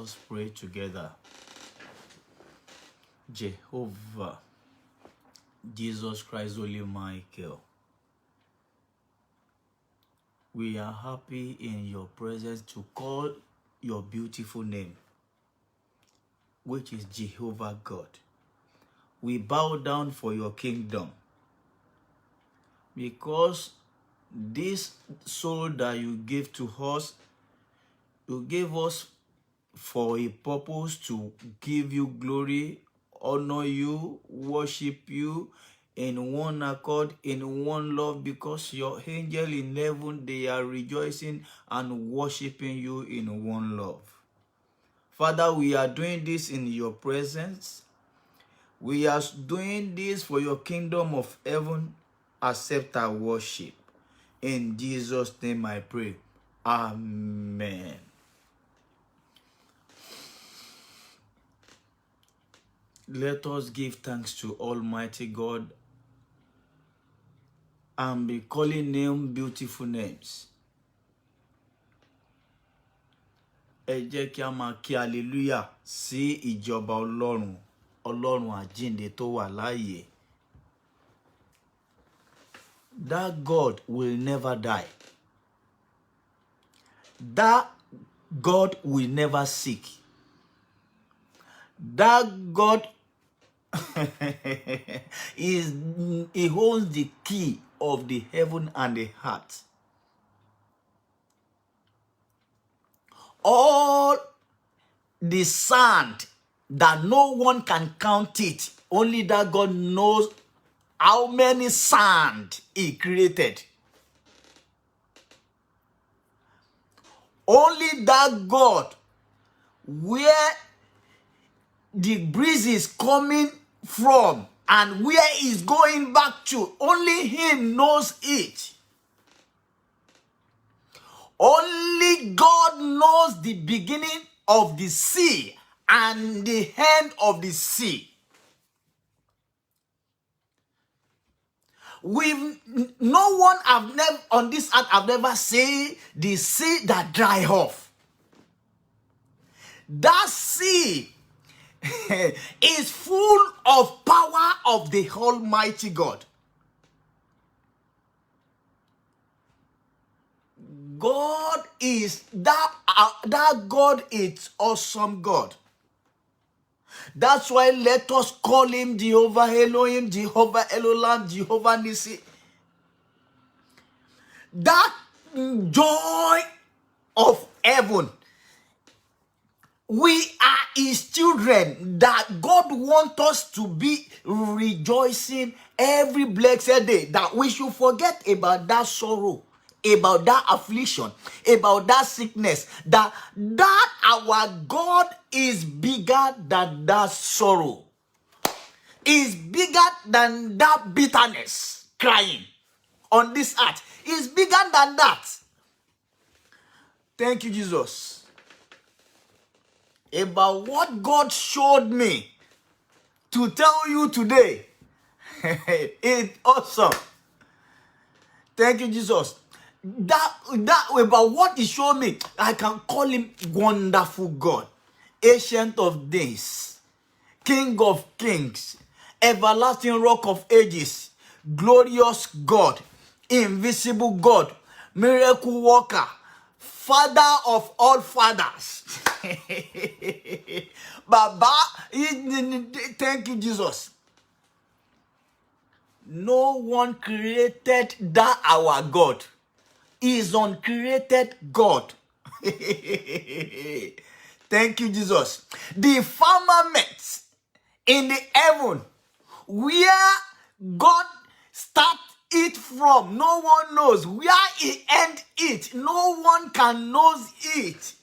us pray together. Jehovah, Jesus Christ, Holy Michael, we are happy in your presence to call your beautiful name, which is Jehovah God. We bow down for your kingdom, because this soul that you gave to us, you gave us for a purpose to give you glory, honor you, worship you in one accord, in one love, because your angel in heaven, they are rejoicing and worshiping you in one love. Father, we are doing this in your presence. We are doing this for your kingdom of heaven. Accept our worship. In Jesus' name I pray. Amen. Let us give thanks to Almighty God and be calling him beautiful names. Ẹ jẹ́ kí a máa kí hallelujah sí ìjọba Ọlọ́run, Ọlọ́run àjíǹde tó wà láàyè. That God will never die. That God will never sick. That God he holds the key of the heaven and the heart. All the sand that no one can count it, only that God knows how many sand he created. Only that God, where the breeze is coming from and where it's going back to, only him knows it. Only God knows the beginning of the sea and the end of the sea. No one have never on this earth have never seen the sea that dry off. That sea is full of power of the Almighty God. God is that God is awesome God. That's why let us call him Jehovah Elohim, Jehovah Elolam, Jehovah Nissi. That joy of heaven. We are his children, that God wants us to be rejoicing every blessed day, that we should forget about that sorrow, about that affliction, about that sickness, that our God is bigger than that sorrow, is bigger than that bitterness crying on this earth, is bigger than that. Thank you, Jesus. About what God showed me to tell you today. It's awesome. Thank you, Jesus. That about what he showed me, I can call him wonderful God, ancient of days, King of kings, everlasting rock of ages, glorious God, invisible God, miracle worker, Father of all fathers. Baba, thank you, Jesus. No one created that our God. He is uncreated God. Thank you, Jesus. The firmament in the heaven, where God started it from, no one knows. Where he end it, no one can knows it.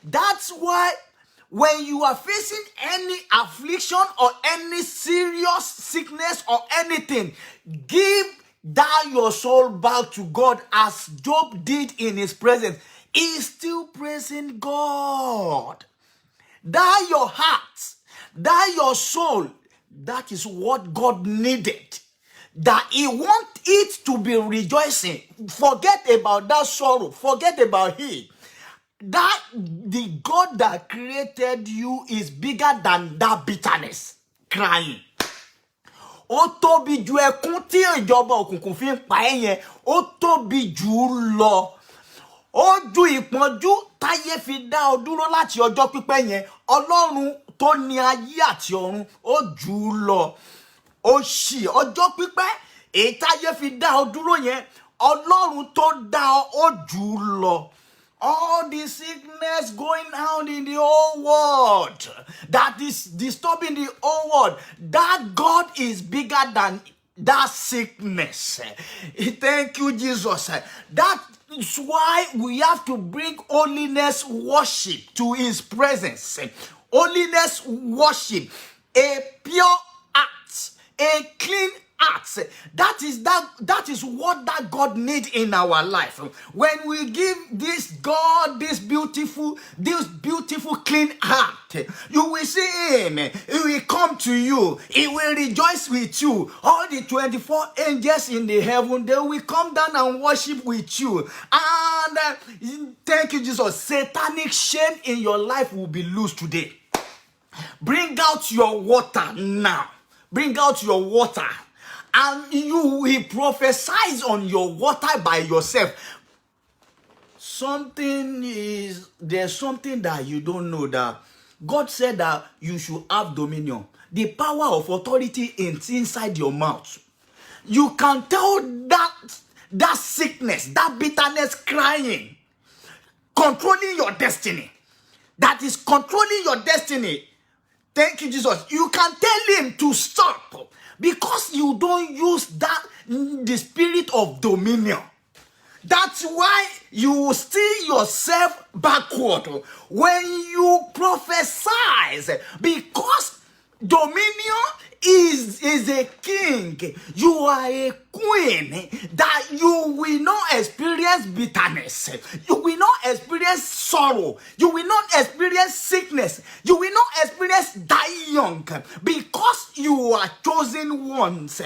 That's why when you are facing any affliction or any serious sickness or anything, give that your soul back to God as Job did in his presence. He is still praising God. That your heart, that your soul, that is what God needed. That he wants it to be rejoicing. Forget about that sorrow. Forget about it. that the God that created you is bigger than that bitterness crying. Ó tóbi ju ẹkún tí ìjọba òkùnkùn fi ń pa ẹ́ yẹn, ó tóbi jù ú lọ. Ó ju ìpọ́njú táyé fi dá ọ dúró láti ọjọ́ pípẹ́ yẹn, Ọlọ́run tó ní ayé àti ọ̀run, ó jù ú lọ. Ó ṣì ọjọ́ pípẹ́ èyí táyé fi dá ọ dúró yẹn, Ọlọ́run tó dá ọ, ó jù ú lọ. All the sickness going on in the whole world that is disturbing the whole world, that God is bigger than that sickness. Thank you, Jesus. That is why we have to bring holiness worship to his presence. Holiness worship, a pure act, a clean acts. That is what that God needs in our life. When we give this God this beautiful clean heart, you will see him. He will come to you. He will rejoice with you. All the 24 angels in the heaven, they will come down and worship with you. And thank you, Jesus. Satanic shame in your life will be loose today. Bring out your water now. Bring out your water. And you will prophesy on your water by yourself. There's something that you don't know, that God said that you should have dominion. The power of authority is inside your mouth. You can tell that sickness, that bitterness crying, controlling your destiny. That is controlling your destiny. Thank you, Jesus. You can tell him to stop. Because you don't use the spirit of dominion. That's why you steer yourself backward when you prophesy. Because dominion is a king. You are a queen. That you will not experience bitterness. You will not experience sorrow. You will not experience sickness. You will not experience die young. Because you are chosen ones.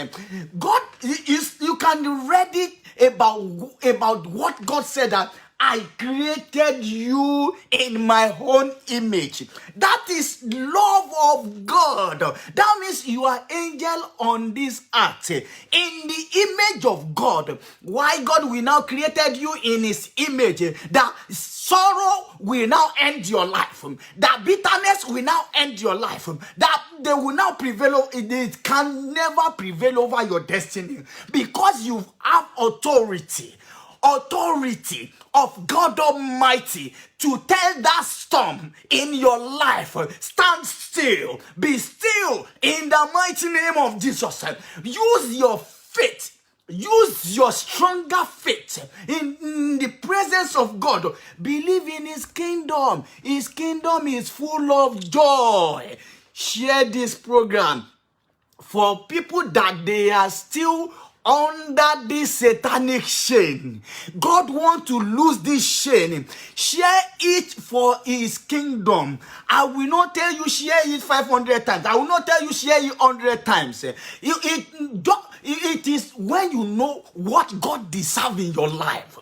God is, you can read it about what God said, that I created you in my own image. That is love of God. That means you are angel on this earth in the image of God. Why God will now created you in his image? That sorrow will now end your life. That bitterness will now end your life. That they will now prevail. It can never prevail over your destiny because you have authority of God Almighty to tell that storm in your life, stand still, be still in the mighty name of Jesus. Use your faith. Use your stronger faith in the presence of God. Believe in his kingdom. His kingdom is full of joy. Share this program for people that they are still under this satanic chain. God wants to lose this chain. Share it for his kingdom. I will not tell you share it 500 times. I will not tell you share it 100 times. It is when you know what God deserves in your life.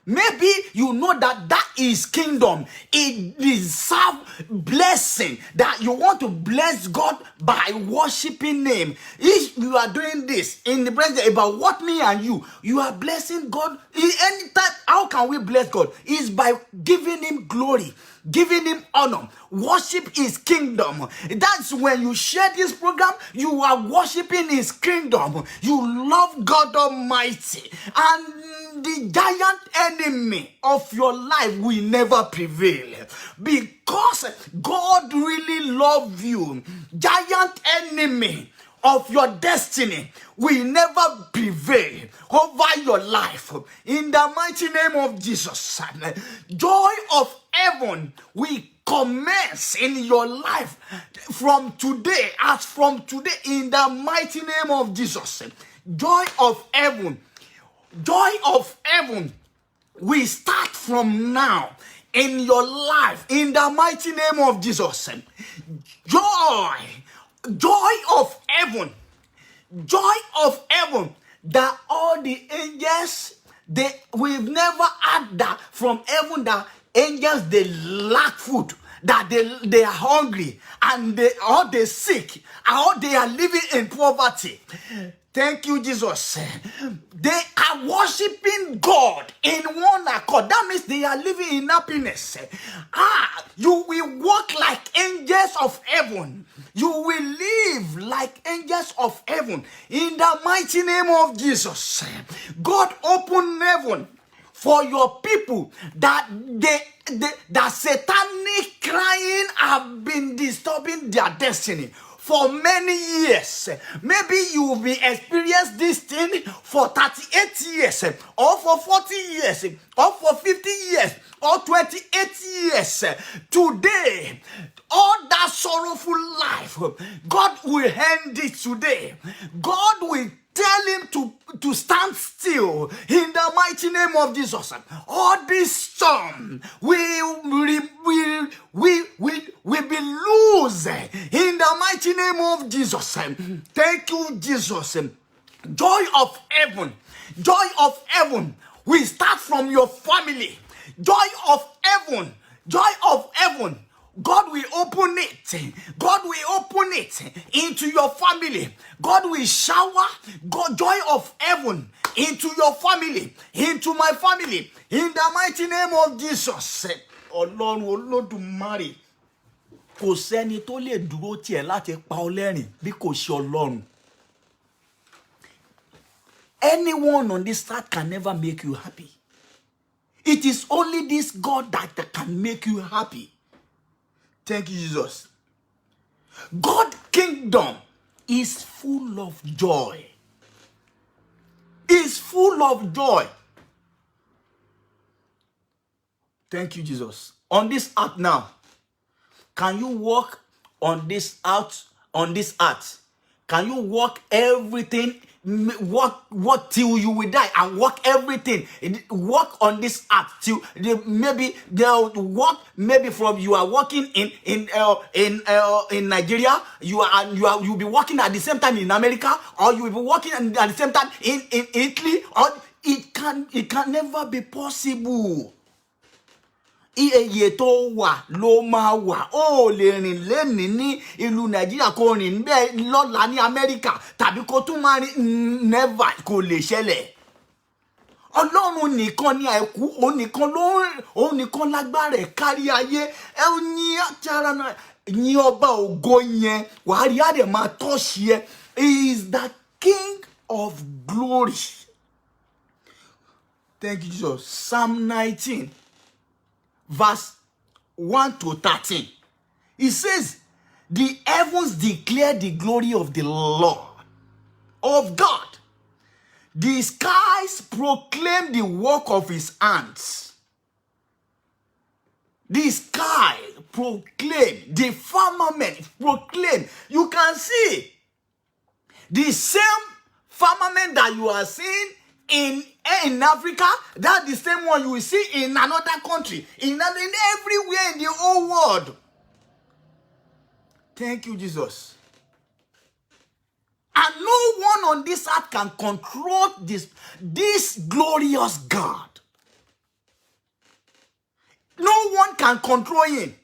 Maybe you know that is kingdom. It deserves blessing. That you want to bless God by worshiping him. If you are doing this in the presence about what me and you are blessing God. Anytime, how can we bless God? Is by giving him glory, giving him honor. Worship his kingdom. That's when you share this program, you are worshiping his kingdom. You love God Almighty. And the giant enemy of your life will never prevail. Because God really loves you. Giant enemy of your destiny will never prevail over your life. In the mighty name of Jesus, joy of heaven will commence in your life from today. As from today, in the mighty name of Jesus, joy of heaven will start from now in your life. In the mighty name of Jesus, joy of heaven, that all the angels, we've never had that from heaven, that angels that they lack food, that they are hungry, and they sick, or they are living in poverty. Thank you, Jesus. They are worshiping God in one accord. That means they are living in happiness. You will walk like angels of heaven. You will live like angels of heaven. In the mighty name of Jesus. God open heaven for your people, that that satanic crying have been disturbing their destiny for many years. Maybe you will be experienced this thing for 38 years, or for 40 years, or for 50 years, or 28 years. Today, all that sorrowful life, God will end it today. God will tell him to stand still in the mighty name of Jesus. All this storm will be loose in the mighty name of Jesus. Thank you, Jesus. Joy of heaven. Joy of heaven will start from your family. Joy of heaven. Joy of heaven. God will open it. God will open it into your family. God will shower joy of heaven into your family, into my family, in the mighty name of Jesus. Ọlọ́run Olódùmarè, kò sẹ́ni tó lè dúró tiẹ̀ láti pa ọ́ lẹ́rìn bí kò ṣe Ọlọ́run. Anyone on this earth can never make you happy. It is only this God that can make you happy. Thank you, Jesus. God's kingdom is full of joy. Is full of joy. Thank you, Jesus. On this earth now, can you walk on this earth? Can you walk everything? Walk till you will die, and walk everything. Walk on this earth till maybe they'll walk. Maybe from you are working in Nigeria, you'll be working at the same time in America, or you will be working at the same time in Italy. Or it can never be possible. Iye tó wà ló máa wà. Ó lè rìn lẹ́nìí ní ìlú Nàìjíríà, kó rìn bẹ́ẹ̀ lọ́la ní Amẹ́ríkà, tàbí kó tún máa rìn never, kò lè ṣẹlẹ̀. Ọlọ́run nìkan ni àìkú, òun nìkan lágbára ẹ̀ kárí ayé. Ẹ ní àtàrà náà, ní ọba ògo yẹn, wàá rí àdè máa tọ́ṣì ẹ. He is the King of glory. Thank you, Jesus. Psalm 19. Verse 1 to 13. It says, the heavens declare the glory of the Lord, of God. The skies proclaim the work of his hands. The sky proclaim, the firmament proclaim. You can see the same firmament that you are seeing in Africa, that's the same one you will see in another country, in everywhere in the whole world. Thank you, Jesus. And no one on this earth can control this glorious God. No one can control him.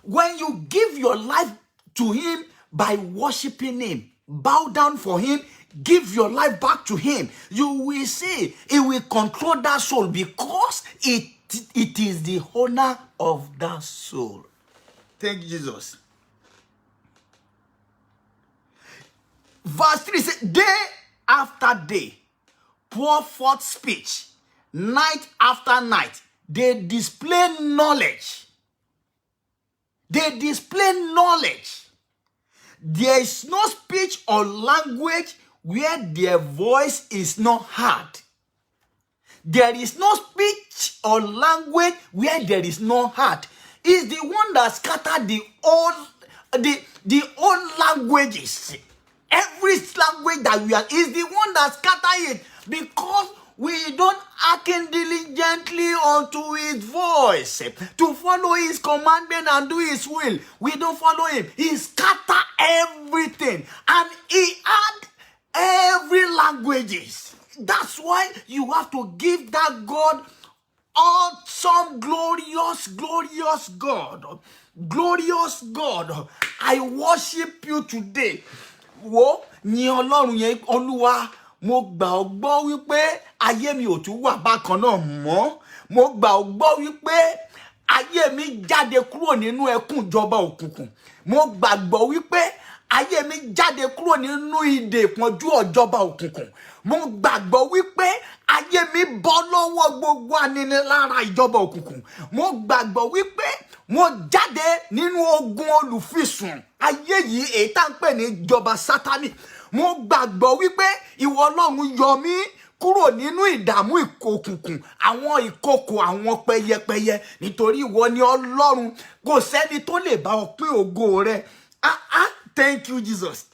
When you give your life to him by worshiping him, bow down for him, give your life back to him, you will see he will control that soul, because it is the owner of that soul. Thank you, Jesus. Verse 3 says, day after day, pour forth speech, night after night, they display knowledge. They display knowledge. There is no speech or language where their voice is not heard. There is no speech or language where there is no heart. Is the one that scattered the old languages. Every language that we are is the one that scattered it, because we don't hearken diligently unto his voice to follow his commandment and do his will. We don't follow him. He scattered everything, and he had every languages. That's why you have to give that God awesome, glorious, glorious God. Glorious God, I worship you today. Wo ni Ọlọ́run yẹn, Olúwa, mo gbà ọ́ gbọ́ wípé ayé mi ò tún wà bákan náà mọ́. Mo gbà ọ́ gbọ́ wípé ayé mi jáde kúrò nínú ẹkún ìjọba òkùnkùn. Mo gbàgbọ́ wípé ayé mi jáde kúrò nínú ìdè ìpọ́njú ìjọba òkùnkùn. Mo gbàgbọ́ wípé ayé mi bọ́ lọ́wọ́ gbogbo aninilára ìjọba òkùnkùn. Mo gbàgbọ́ wípé mo jáde nínú ogun olùfisùn ayé yìí èyí tá ń pè ní ìjọba Sátánì. Mo gbàgbọ́ wípé ìwọ Ọlọ́run yọ mí kúrò nínú ìdààmú òkùnkùn, àwọn ìkòkò, àwọn pẹyẹpẹyẹ, nítorí ìwọ ni Ọlọ́run, kò sẹ́ni tó lè bá ọ pín ògo rẹ. Thank you, Jesus.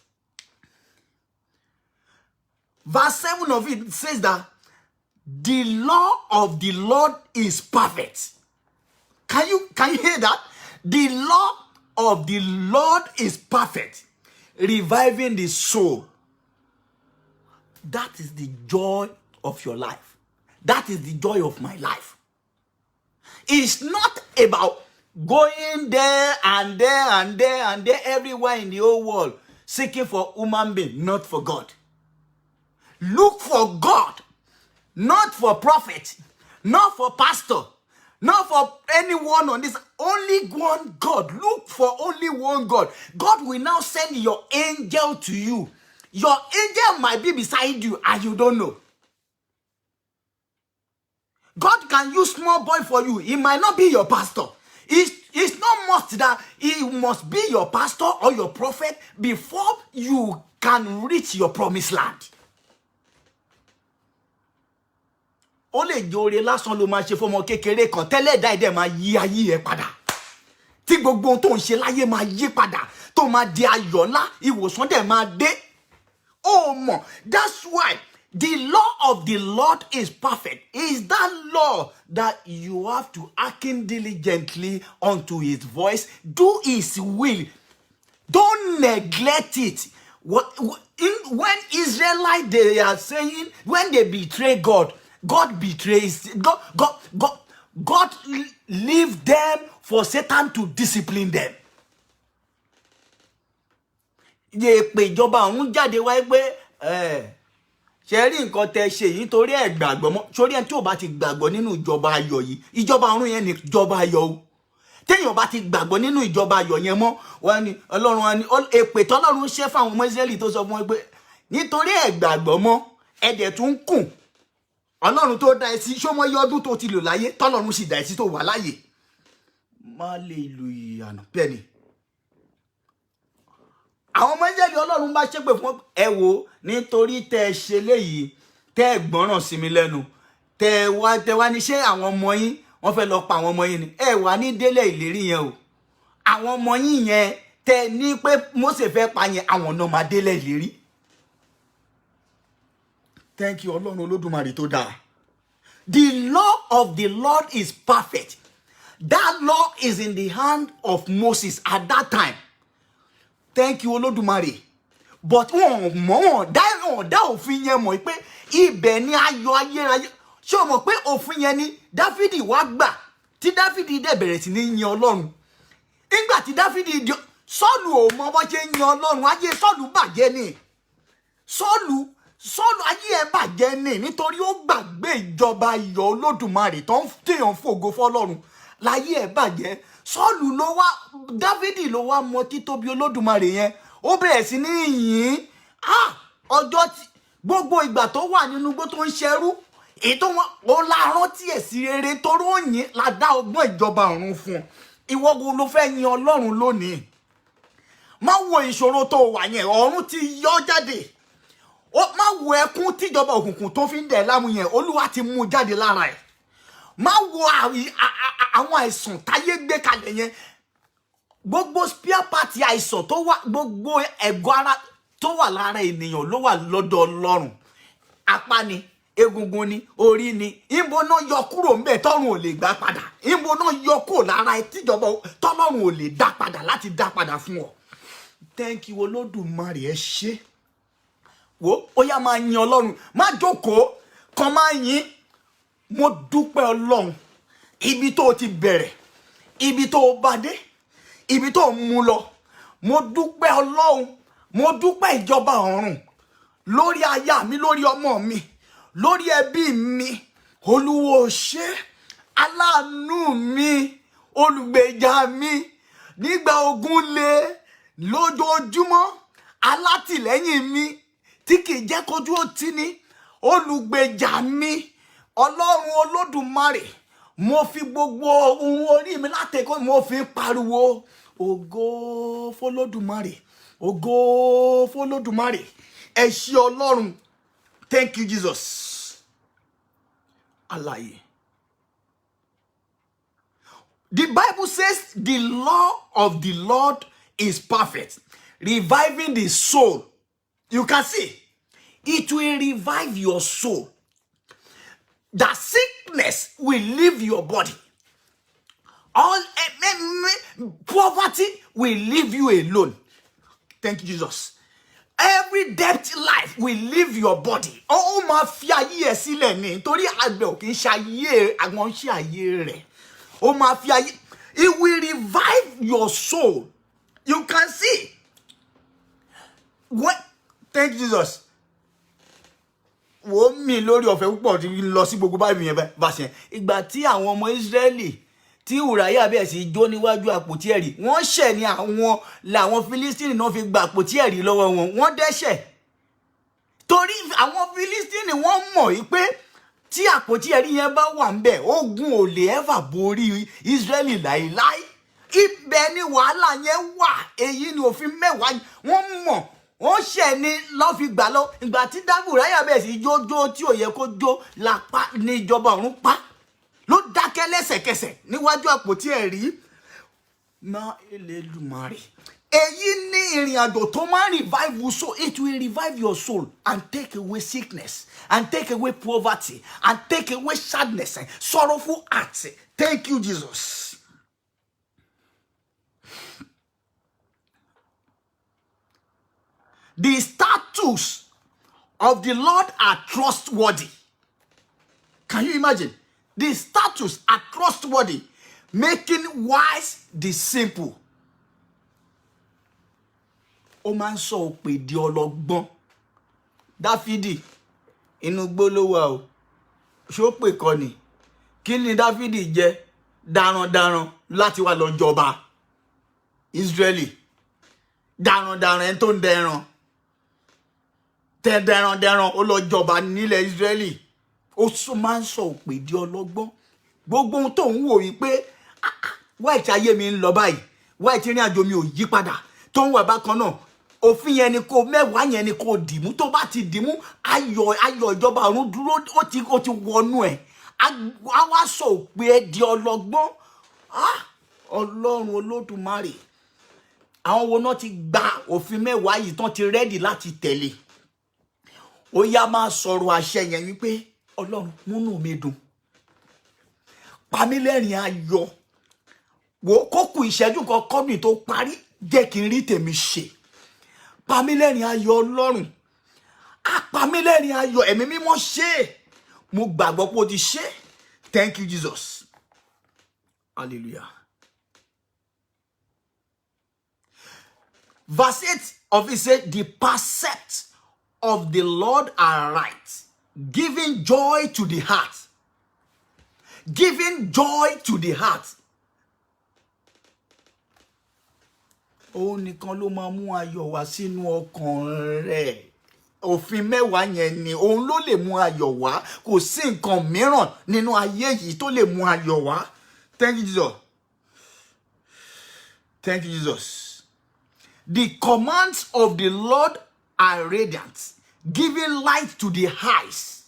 Verse 7 of it says that the law of the Lord is perfect. Can you hear that? The law of the Lord is perfect, reviving the soul. That is the joy of your life. That is the joy of my life. It's not about going there and there and there and there everywhere in the whole world, seeking for human being, not for God. Look for God, not for prophet, not for pastor, not for anyone on this. Only one God. Look for only one God. God will now send your angel to you. Your angel might be beside you and you don't know. God can use small boy for you. He might not be your pastor. It's not must that he must be your pastor or your prophet before you can reach your promised land. Ó lè jẹ́ oore lásán ló máa ṣe fọ́mọ kékeré kan tẹ́lẹ̀ dá ẹ̀dẹ̀ máa yí ayé ẹ̀ padà. Tí gbogbo ohun tó ń ṣe láyé máa yí padà, tó máa di ayọ̀ ńlá, ìwòsàn dẹ̀ máa dé. Oh mo, that's why the law of the Lord is perfect. Is that law that you have to hearken diligently unto his voice, do his will. Don't neglect it. When Israelites, they are saying, when they betray God, God betrays, God leave them for Satan to discipline them. Ye pé ìjọba ọ̀run jáde wáyé pé ṣe rí nǹkan tẹ́ ṣe yìí torí ẹ gbàgbọ́ mọ́, sórí ẹni tí ò bá ti gbàgbọ́ nínú ìjọba ayọ̀ yìí, ìjọba ọ̀run yẹn ni ìjọba ayọ̀ o. Téèyàn bá ti gbàgbọ́ nínú ìjọba ayọ̀ yẹn mọ́, wọ́n ní Ọlọ́run wa ní èpè tọ́lọ́run ṣe fáwọn ọmọ Ísírẹ́lì tó sọ fún wọn pé nítorí ẹ gbàgbọ́ mọ́, ẹ̀dẹ̀ tún kùn. Ọlọ́run tó dá ẹ sí, ṣó mọ iye ọdún tó ti lò láyé, tọ́lọ́run sì dá ẹ sí tó wà láyé. Má lè lu ìyànà bẹ́ẹ̀ ni. Àwọn ọmọ Ísírẹ́lì Ọlọ́run bá ṣépè fún ẹ wò nítorí tẹ́ ṣe léyìí, tẹ́ gbọ́ràn sí mi lẹ́nu, tẹ́ wá ní ṣé àwọn ọmọ yín wọ́n fẹ́ lọ pa àwọn ọmọ yín ni. Ẹ wà ní délé ìlérí yẹn o. Àwọn ọmọ yín yẹn tẹ́ ní pé Mósè fẹ́ pa yẹn, àwọn náà máa délé ìlérí. Thank you, Ọlọ́run Olódùmarè tó dáa. The law of the Lord is perfect. That law is in the hand of Moses at that time. Thank you, Olódùmarè. But wọ́n dá òfin yẹn mọ̀ pé ibẹ̀ ni ayọ̀ ayérayé. Ṣé o mọ̀ pé òfin yẹn ni Dáfídì wá gbà tí Dáfídì dẹ̀ bẹ̀rẹ̀ sí ní yin Ọlọ́run. Nígbà tí Dáfídì Sọ́ọ̀lù ò mọ bó ṣe yin Ọlọ́run, ayé Sọ́ọ̀lù bàjẹ́ ni. Sọ́ọ̀lù ayé ẹ̀ bàjẹ́ ni nítorí ó gbàgbé ìjọba ayọ̀ Olódùmarè tó ń téèyàn fògo fọ́lọ́run. Láyé ẹ̀ bàjẹ́. Sọ́ọ̀lù Dáfídì ló wá mọ títóbi Olódùmarè yẹn. Ó bẹ̀rẹ̀ sí ní yìn. Ọjọ́ tí gbogbo ìgbà tó wà nínú igbó tó ń ṣẹrú, èyí tó wọn la rántí ẹ̀ sí rere tó ròyìn la dá ọgbọ́n ìjọba ọ̀run fún. Ìwọ wo ló fẹ́ yin Ọlọ́run lónìí? Má wo ìṣòro tó wà yẹn, ọ̀run ti yọ jáde. Má wo ẹkún tíjọba òkùnkùn tó fi ń dẹ̀ láàmú yẹn, Olúwa ti mú jáde lára ẹ̀. Má wo àwọn àìsàn táyé gbé kalẹ̀ yẹn. Gbogbo spare part àìsàn tó wà, gbogbo ẹ̀gọ́ ara tó wà lára ènìyàn ló wà lọ́dọ̀ Ọlọ́run. Apá ni, egungun ni, orí ni, ìbò náà yọ kúrò ńbẹ̀ tọ́run ò lè gbà padà. Ìbò náà yọ kúrò lára ẹ tíjọba tọ́lọ́run ò lè dá padà láti dá padà fún ọ. Thank you, Olódùmarè, ẹ ṣé. Wo ó yá máa yin Ọlọ́run, má jókòó kan máa yin. Mo dúpẹ́ Ọlọ́run ibi tó ti bẹ̀rẹ̀, ibi tó bá dé, ibi tó mú lọ. Mo dúpẹ́ Ọlọ́run, mo dúpẹ́ ìjọba ọ̀run lórí aya mi, lórí ọmọ mi, lórí ẹbí mi. Olúwa o ṣé, aláàánú mi, olùgbèjà mi nígbà ogun le lójoojúmọ́, alátìlẹ́yìn mi tí kì í jẹ́ kójú ó tì ní, olùgbèjà mi, Ọlọ́run Olódùmarè. Mo fi gbogbo ohun orí mi látẹ̀kọ́ mo fi pariwo ògo f'Olódùmarè, ògo f'Olódùmarè. Ẹ ṣé Ọlọ́run. Thank you, Jesus. Alààyè. The Bible says the law of the Lord is perfect, reviving the soul. You can see, it will revive your soul. The sickness will leave your body. All poverty will leave you alone. Thank you, Jesus. Every debt life will leave your body. Oh, ma fi ayé ẹ sílẹ̀ ni. Torí àgbẹ̀ ò kì í ṣe ayé àwọn ṣe ayé rẹ̀. Oh, ma fi ayé. It will revive your soul. You can see. What? Thank you, Jesus. Wo mi lórí ọ̀fẹ́ púpọ̀ tí lọ sí gbogbo báyìí yẹn bá ṣe. Ìgbà tí àwọn ọmọ Ísírẹ́lì tí Ùráyà bẹ́ẹ̀ sì jó níwájú àpótí ẹ̀rí, wọ́n ṣẹ̀ ní làwọn Fílístínì náà fi gba àpótí ẹ̀rí lọ́wọ́ wọn. Wọ́n dẹ́ṣẹ̀. Torí àwọn Fílístínì wọ́n mọ̀ pé tí àpótí ẹ̀rí yẹn bá wà ńbẹ̀, ogun ò lè ever borí Ísírẹ́lì láíláí. Ibẹ̀ ni wàhálà yẹn wà. Èyí ni òfin mẹ́wàá wọ́n mọ̀. Wọ́n ṣẹ̀ ni lọ́ fi gbà lọ. Ìgbà tí Ùráyà bẹ́ẹ̀ sì jó tí ò yẹ kó jó lápá ní ìjọba ọ̀run pa. Ló dákẹ́ lẹ́sẹ̀kẹsẹ̀ níwájú àpótí ẹ̀rí. Má Elédùmarè. Èyí ni ìrìn àjò tó máa revive your soul. It will revive your soul and take away sickness and take away poverty and take away sadness and sorrowful hearts. Thank you, Jesus. The statutes of the Lord are trustworthy. Can you imagine? The statutes are trustworthy, making wise the simple. Ó máa ń sọ òpè di ọlọ́gbọ́n. Dáfídì inú igbó ló wà o. Ṣó pè kọ́ ni? Kí ni Dáfídì jẹ́? Darandaran láti wá lọ jọba Ísírẹ́lì. Darandaran ẹni tó ń dẹran. Darandaran ó lọ jọba nílẹ̀ Ísírẹ́lì. Ó máa ń sọ òpè di ọlọ́gbọ́n. Gbogbo ohun tó ń wò yìí pé wáì tí ayé mi ń lọ báyìí, wáì tí ìrìn àjò mi ò yí padà, tó ń wà bákan náà. Òfin yẹn ni kò mẹ́wàá yẹn ni kò dìmú. Tó bá ti dìmú, ayọ̀ ìjọba ọ̀run dúró, ó ti wọnú ẹ̀. A wá sọ òpè ẹ di ọlọ́gbọ́n. Ọlọ́run Olódùmarè. Àwọn wo náà ti gba òfin mẹ́wàá yìí tán ti rẹ́dì láti tẹ̀lé. Ó yá máa sọ̀rọ̀ àṣẹ yẹn wípé Ọlọ́run múnú mi dùn. Pa mí lẹ́rìn ayọ̀. Wò kókù ìṣẹ́jú kan kọ́bìn tó parí, jẹ́ kí n rí tèmi ṣe. Pa mí lẹ́rìn ayọ̀ Ọlọ́run. Pa mí lẹ́rìn ayọ̀, ẹ̀mí mímọ́ ṣe. Mo gbàgbọ́ pé ó ti ṣe. Thank you, Jesus. Hallelujah. Verse 8 of it says, the precepts of the Lord are right, giving joy to the heart. Giving joy to the heart. Ó nìkan ló máa mú ayọ̀ wá sínú ọkàn rẹ̀. Òfin mẹ́wàá yẹn ni òun ló lè mú ayọ̀ wá. Kò sí nǹkan mìíràn nínú ayé yìí tó lè mú ayọ̀ wá. Thank you, Jesus. Thank you, Jesus. The commands of the Lord are radiant, giving light to the eyes.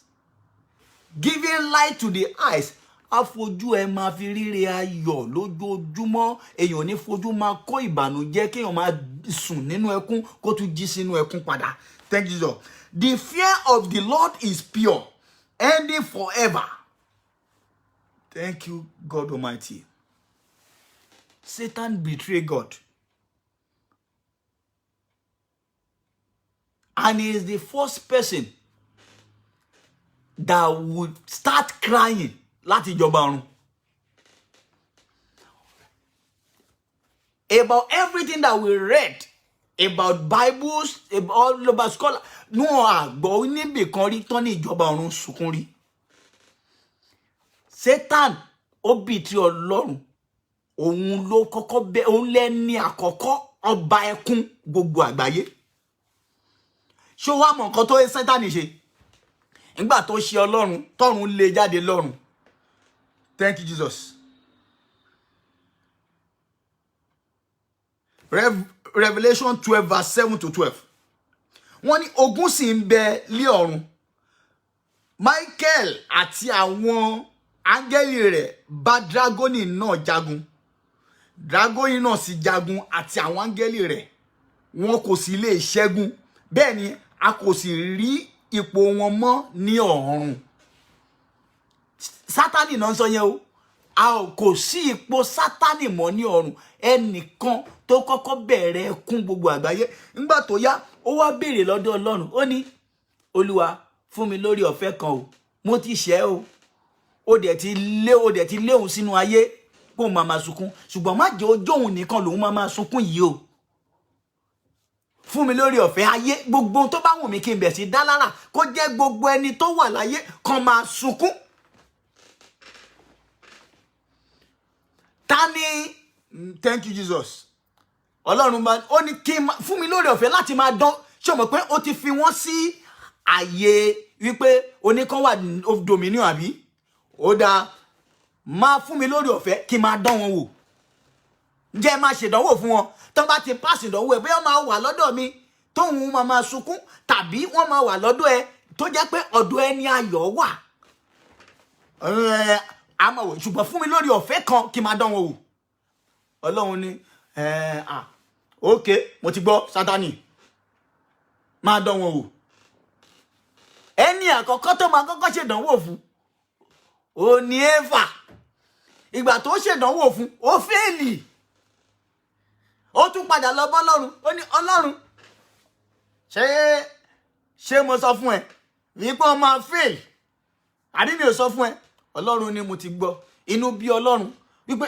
Giving light to the eyes. Afojú ẹ máa fi ríre ayọ̀ lójoojúmọ́. Èèyàn ní fojú máa kó ìbànújẹ́ kéèyàn máa sùn nínú ẹkún kó tún jí sínú ẹkún padà. Thank you, Jesus. The fear of the Lord is pure, ending forever. Thank you, God Almighty. Satan betrayed God. And he is the first person that would start crying láti jọba ọ̀run. about everything that we read about Bibles, about all about scholars. No àgbọ̀ níbì kan rí tán ní ìjọba ọ̀run sunkún rí. Satan ó bì tí Ọlọ́run òun ló kọ́kọ́ bẹ́ òun lẹ́ni àkọ́kọ́ ọba ẹkún gbogbo àgbáyé. Ṣó wá mọ̀ nǹkan tó Satan ṣe nígbà tó ṣe Ọlọ́run tọ́run lé jáde lọ́run. Thank you, Jesus. Revelation 12 verse 7 to 12. Wọ́n ní ogun sì ń bẹ lé ọ̀run. Michael àti àwọn áńgẹ́lì rẹ̀ bá dragoni náà jagun. Dragoni náà sì jagun àti àwọn áńgẹ́lì rẹ̀. Wọn kò sì lè ṣẹ́gun. Bẹ́ẹ̀ ni a kò sì rí ipò wọn mọ́ ní ọ̀run. Sátánì náà sọ yẹn o. A kò sí ipò Sátánì mọ́ ní ọ̀run. Ẹnìkan tó kọ́kọ́ bẹ̀rẹ̀ ẹkún gbogbo àgbáyé. Nígbà tó yá, ó wá béèrè lọ́dọ̀ Ọlọ́run. Ó ní, Olúwa, fún mi lórí ọ̀fẹ́ kan o. Mo ti ṣẹ̀ o. Ó dẹ̀ ti lé òun sínú ayé kó máa máa sunkún. Ṣùgbọ́n má jẹ́ ojú òun nìkan lòun máa máa sunkún yìí o. Fún mi lórí ọ̀fẹ́ ayé gbogbo tó bá wù mí kí n bẹ̀ sí dá lára kó jẹ́ gbogbo ẹni tó wà láyé kan máa sunkún. Tani, thank you Jesus. Ọlọ́run bá ó ní kí fún mi lórí ọ̀fẹ́ láti máa dán. Ṣé o mọ̀ pé ó ti fi wọ́n sí àyè wípé oníkan wà of dominion àbí? Ó dáa máa fún mi lórí ọ̀fẹ́ kí máa dán wọn wò. Jẹ́ máa ṣèdánwò fún wọn. Tán bá ti pass ìdánwò ẹ̀ bóyá máa wà lọ́dọ̀ mi tóun máa sunkún tàbí wọ́n máa wà lọ́dọ̀ ẹ tó jẹ́ pé ọ̀dọ̀ ẹni ayọ̀ wà. Àmọ́ wò ṣùgbọ́n fún mi lórí ọ̀fẹ́ kan kí máa dán wọn wò. Ọlọ́run ní okay, mo ti gbọ́ Sátánì. Máa dán wọn wò. Ẹni àkọ́kọ́ tó máa kọ́kọ́ ṣèdánwò fún ó ní Éfà. Ìgbà tó ṣèdánwò fún ó fẹ́ẹ̀lì. Ó tún padà lọ bọ́ Ọlọ́run. Ó ní Ọlọ́run ṣé mo sọ fún ẹ wípé ó máa fail àbí mi ò sọ fún ẹ. Ọlọ́run ni mo ti gbọ́. Inú bí Ọlọ́run wípé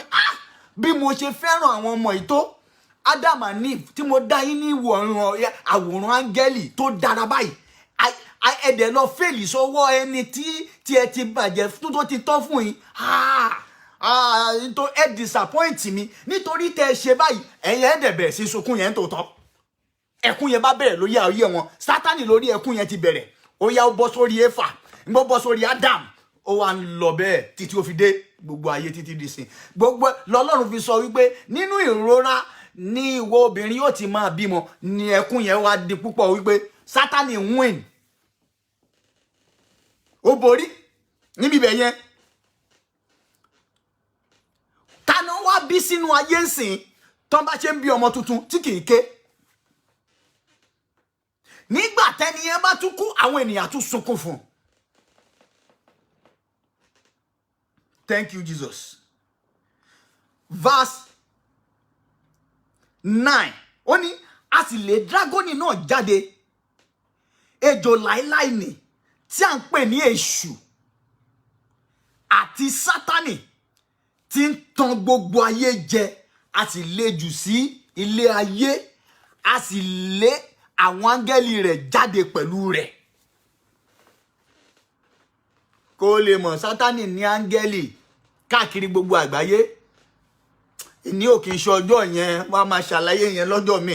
bí mo ṣe fẹ́ràn àwọn ọmọ yìí tó Adam and Eve tí mo dá yín ní àwòrán áńgẹ́lì tó dára báyìí ẹ̀dẹ̀ lọ fèlì sọ́wọ́ ẹni tí ẹ ti bàjẹ́ tó ti tọ́ fún yín. Ẹ disappoint mi nítorí tẹ́ ẹ ṣe báyìí ẹ̀yin ẹ̀dẹ̀ bẹ̀rẹ̀ sí sunkún yẹn tó tọ́. Ẹkún yẹn bá bẹ̀rẹ̀ lórí ayé wọn. Sátánì lórí ẹkún yẹn ti bẹ̀rẹ̀. Ó yá ó bọ́ sórí Éfà, ó bọ́ sórí Adam. Ó wá ń lọ bẹ́ẹ̀ títí ó fi dé gbogbo ayé títí di sìn. Gbogbo lọ́lọ́run fi sọ wípé nínú ìrora ní ìwọ obìnrin yóò ti máa bímọ. Ní ẹkún yẹn wá di púpọ̀ wípé Sátánì win. Ó borí níbi bẹ̀ yẹn. Tana wá bí sínú ayé ńsìn tán bá ṣe ń bí ọmọ tuntun tí kì í ké. Nígbà tẹ́ni yẹn bá tún kú àwọn ènìyàn tún sunkún fún. Thank you, Jesus. Verse 9. Ó ní a sì lé dragoni náà jáde. Ejò láíláí ni tí à ń pè ní Èṣù àti Sátánì tí ń tan gbogbo ayé jẹ. A sì lé jù sí ilé ayé. A sì lé àwọn áńgẹ́lì rẹ̀ jáde pẹ̀lú rẹ̀. Kó lè mọ̀ Sátánì ní áńgẹ́lì káàkiri gbogbo àgbáyé. Ní òkè iṣẹ́ ọjọ́ yẹn wọ́n máa ṣàlàyé yẹn lọ́jọ́ mi.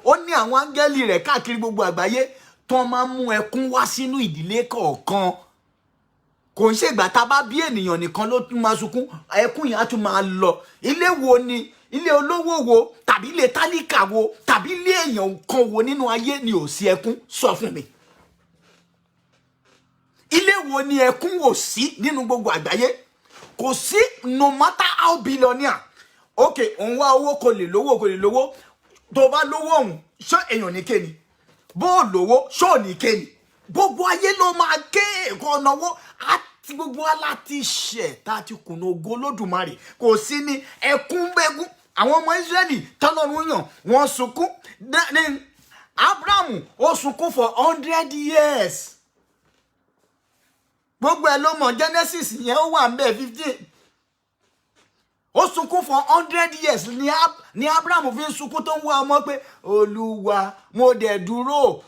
Ó ní àwọn áńgẹ́lì rẹ̀ káàkiri gbogbo àgbáyé tó máa mú ẹkún wá sínú ìdílé kọ̀ọ̀kan. Kò ń ṣègbà tá bá bí ènìyàn nìkan ló tún máa sunkún, ẹkún yẹn á tún máa lọ. Ilé wo ni ilé olówó wo tàbí ilé tálíkà wo tàbí ilé èèyàn kan wo nínú ayé ni ò sí ẹkún? Sọ fún mi. Ilé wo ni ẹkún ò sí nínú gbogbo àgbáyé? Kò sí, no matter how billionaire. Okay, òun wá owó kò lè lówó. Tó bá lówó òun, ṣé èèyàn ní ké ni? Bó lówó, ṣó ní ké ni? Gbogbo ayé ló máa ké ẹ̀kọ́ náwó. Àti gbogbo aláti ṣẹ̀ tá ti kùnà ògo Olódùmarè. Kò sí ní ẹkún bẹ́gún. Àwọn ọmọ Ísírẹ́lì tọ́lọ́run yàn wọ́n sunkún. Abrahamu ó sunkún for 100 years. Gbogbo ẹ ló mọ̀ Genesis yẹn ó wà ńbẹ̀ 15. Ó sunkún for 100 years ní Abraham fi ń sunkún tó ń wá ọmọ pé Olúwa mo dẹ̀ dúró.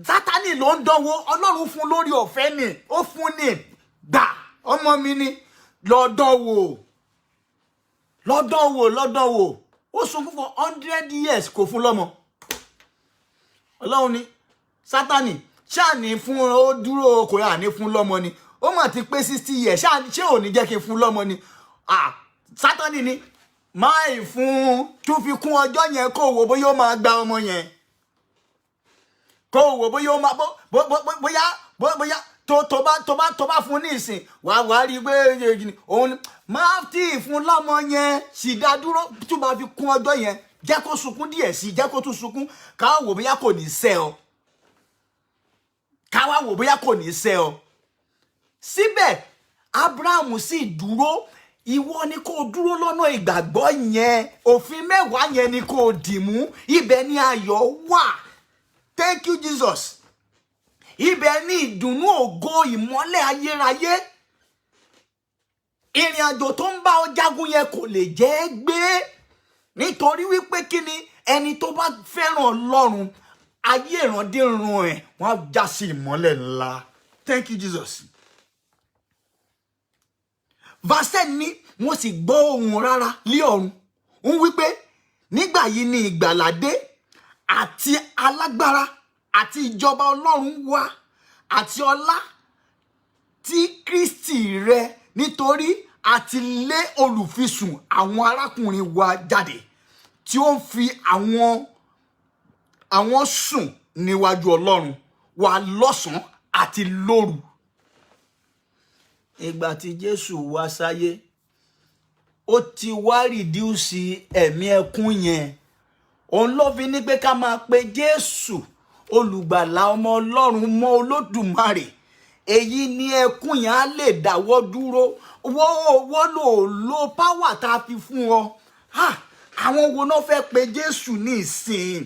Sátánì ló ń dánwò, Ọlọ́run fún lórí ọ̀fẹ́ ni, ó fún ní gbà ọmọ mi ni lọ́dọ̀wò. Ó sunkún for 100 years kò fún lọ́mọ. Ọlọ́run ni Sátánì ṣáà ní fún ó dúró kò yà ní fún lọ́mọ ni. Ó mà ti pé 60 years ṣé ò ní jẹ́ kí n fún lọ́mọ ni. Sátánì ni máì fún tún fi kún ọjọ́ yẹn kó wò bóyá ó máa gba ọmọ yẹn. Kó wò bóyá ó máa bóyá tó bá fún ní ìsìn wàá rí pé òun máa tí fún lọ́mọ yẹn sì dá dúró tó bá fi kún ọjọ́ yẹn. Jẹ́ kó sunkún díẹ̀ sí, jẹ́ kó tún sunkún ká wò bóyá kò ní sẹ́ ọ. Ká wá wò bóyá kò ní sẹ́ ọ. Síbẹ̀ Abraham sì dúró. Ìwọ ni kó dúró lọ́nà ìgbàgbọ́ yẹn. Òfin mẹ́wàá yẹn ni kó dì mú. Ibẹ̀ ni ayọ̀ wà. Thank you Jesus. Ibẹ̀ ni ìdùnnú ògo ìmọ́lẹ̀ ayérayé. Ìrìn àjò tó ń bá ọ jagun yẹn kò lè jẹ́ gbé. Nítorí wípé kí ni ẹni tó bá fẹ́ràn Ọlọ́run ayé ìrandíran ẹ̀ wọ́n á já sí ìmọ́lẹ̀ ńlá. Thank you Jesus. Verse 10 ni wọ́n sì gbọ́ ohùn rárá lé ọ̀run. Ó wí pé nígbà yìí ni ìgbàlà dé àti alágbára àti ìjọba Ọlọ́run wá àti ọlá tí Kristi rẹ̀, nítorí àti lé olùfisùn àwọn arákùnrin wa jáde tí ó ń fi àwọn sùn níwájú Ọlọ́run wa lọ́sàn-án àti lóru. Ìgbà tí Jésù wá sáyé, ó ti wá rìdíùsì ẹ̀mí ẹkún yẹn. Òun ló fi ní pé ká máa pe Jésù olùgbàlà ọmọ Ọlọ́run mọ́ Olódùmarè. Èyí ni ẹkún yẹn á lè dáwọ́ dúró. Wọ́n lò lo power tá a fi fún ọ. Àwọn wo náà fẹ́ pe Jésù ní ìsìn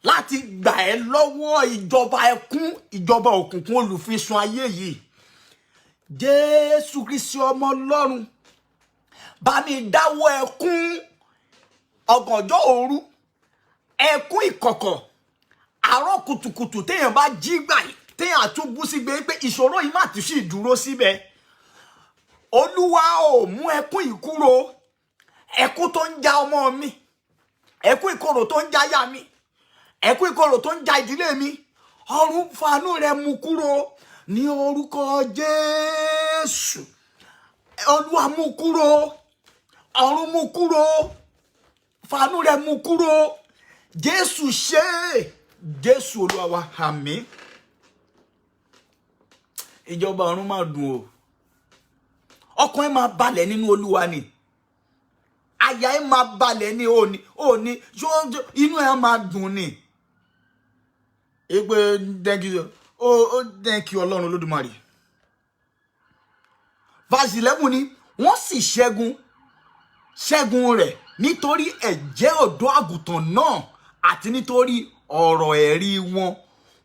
láti gbà ẹ́ lọ́wọ́ ìjọba ẹkún, ìjọba òkùnkùn olùfisùn ayé yìí. Jésù Kristi ọmọ Ọlọ́run, bá mi dáwọ́ ẹkún ọ̀gànjọ́ òru, ẹkún ìkọ̀kọ̀, àárọ̀ kùtùkùtù téèyàn bá jí gbà yìí, téèyàn tún bú sí gbé pé ìṣòro yìí má ti sì dúró síbẹ̀. Olúwa ò mú ẹkún yìí kúrò. Ẹkún tó ń já ọmọ mi, ẹkún ìkorò tó ń já aya mi, ẹkún ìkorò tó ń já ìdílé mi, ọ̀run fàánú rẹ̀ mú kúrò ní orúkọ Jésù. Olúwa mú kúrò, ọ̀run mú kúrò, fàánú rẹ̀ mú kúrò. Jésù ṣe é. Jésù Olúwa wa, àmín. Ìjọba ọ̀run máa dùn o. Ọkàn ẹ máa balẹ̀ nínú Olúwa ni. Àyà ẹ máa balẹ̀ ní òní inú ẹ máa dùn ni. Thank you. Thank you Ọlọ́run Olódùmarè. Verse 11 ni wọ́n sì ṣẹ́gun rẹ̀ nítorí ẹ̀jẹ̀ ọ̀dọ́ àgùntàn náà àti nítorí ọ̀rọ̀ ẹ̀rí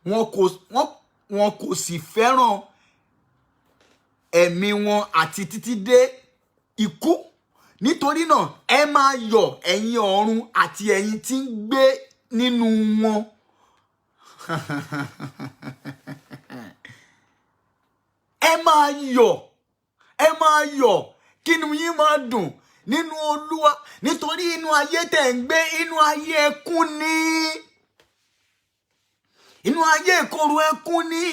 wọn kò sì fẹ́ràn ẹ̀mí wọn àti títí dé ikú. Nítorí náà ẹ máa yọ̀ ẹ̀yin ọ̀run àti ẹ̀yin tí ń gbé nínú wọn. Ẹ máa yọ̀ kínú yín máa dùn nínú Olúwa, nítorí inú ayé tẹ́ ń gbé inú ayé ẹkún ni. Inú ayé ìkorò ẹkún ni.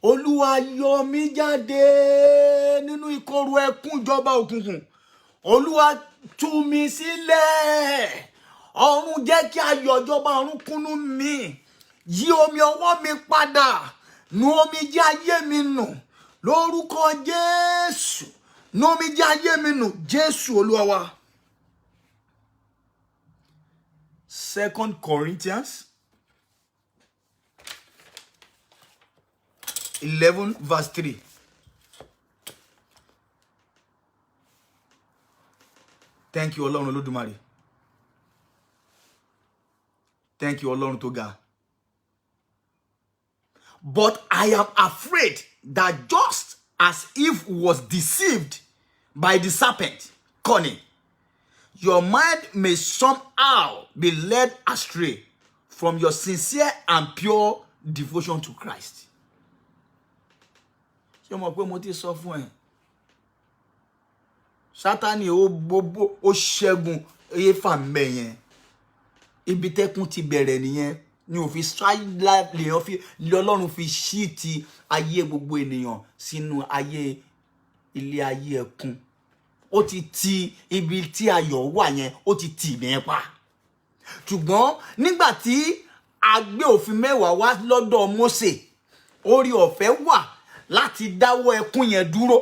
Olúwa yọ mí jáde nínú ìkorò ẹkún ìjọba òkùnkùn. Olúwa tú mi sílẹ̀. Ọ̀run jẹ́ kí ayọ̀ ìjọba ọ̀run kúnnú mi. Yí omi ọwọ́ mi padà. Nu omijé ayé mi nù. Lórúkọ Jésù. Nu omijé ayé mi nù. Jésù Olúwa wa. 2 Corinthians 11 verse 3. Thank you Ọlọ́run Olódùmarè. Thank you Ọlọ́run tó ga. But I am afraid that just as Eve was deceived by the serpent cunning, your mind may somehow be led astray from your sincere and pure devotion to Christ. Ṣé mo pé mo ti sọ fún ẹ? Sátánì ó ṣẹ́gun Éfà ńbẹ̀ yẹn. Ibi tẹ́kùn ti bẹ̀rẹ̀ nìyẹn. Ni ó fi lèèyàn fi Ọlọ́run fi ṣí ti ayé gbogbo ènìyàn sínú ayé ilé ayé ẹkún. Ó ti ibi tí ayọ̀ wà yẹn, ó ti tì mí pa. Ṣùgbọ́n nígbà tí a gbé òfin 10 wá lọ́dọ̀ Mósè, orí ọ̀fẹ́ wà láti dáwọ́ ẹkún yẹn dúró.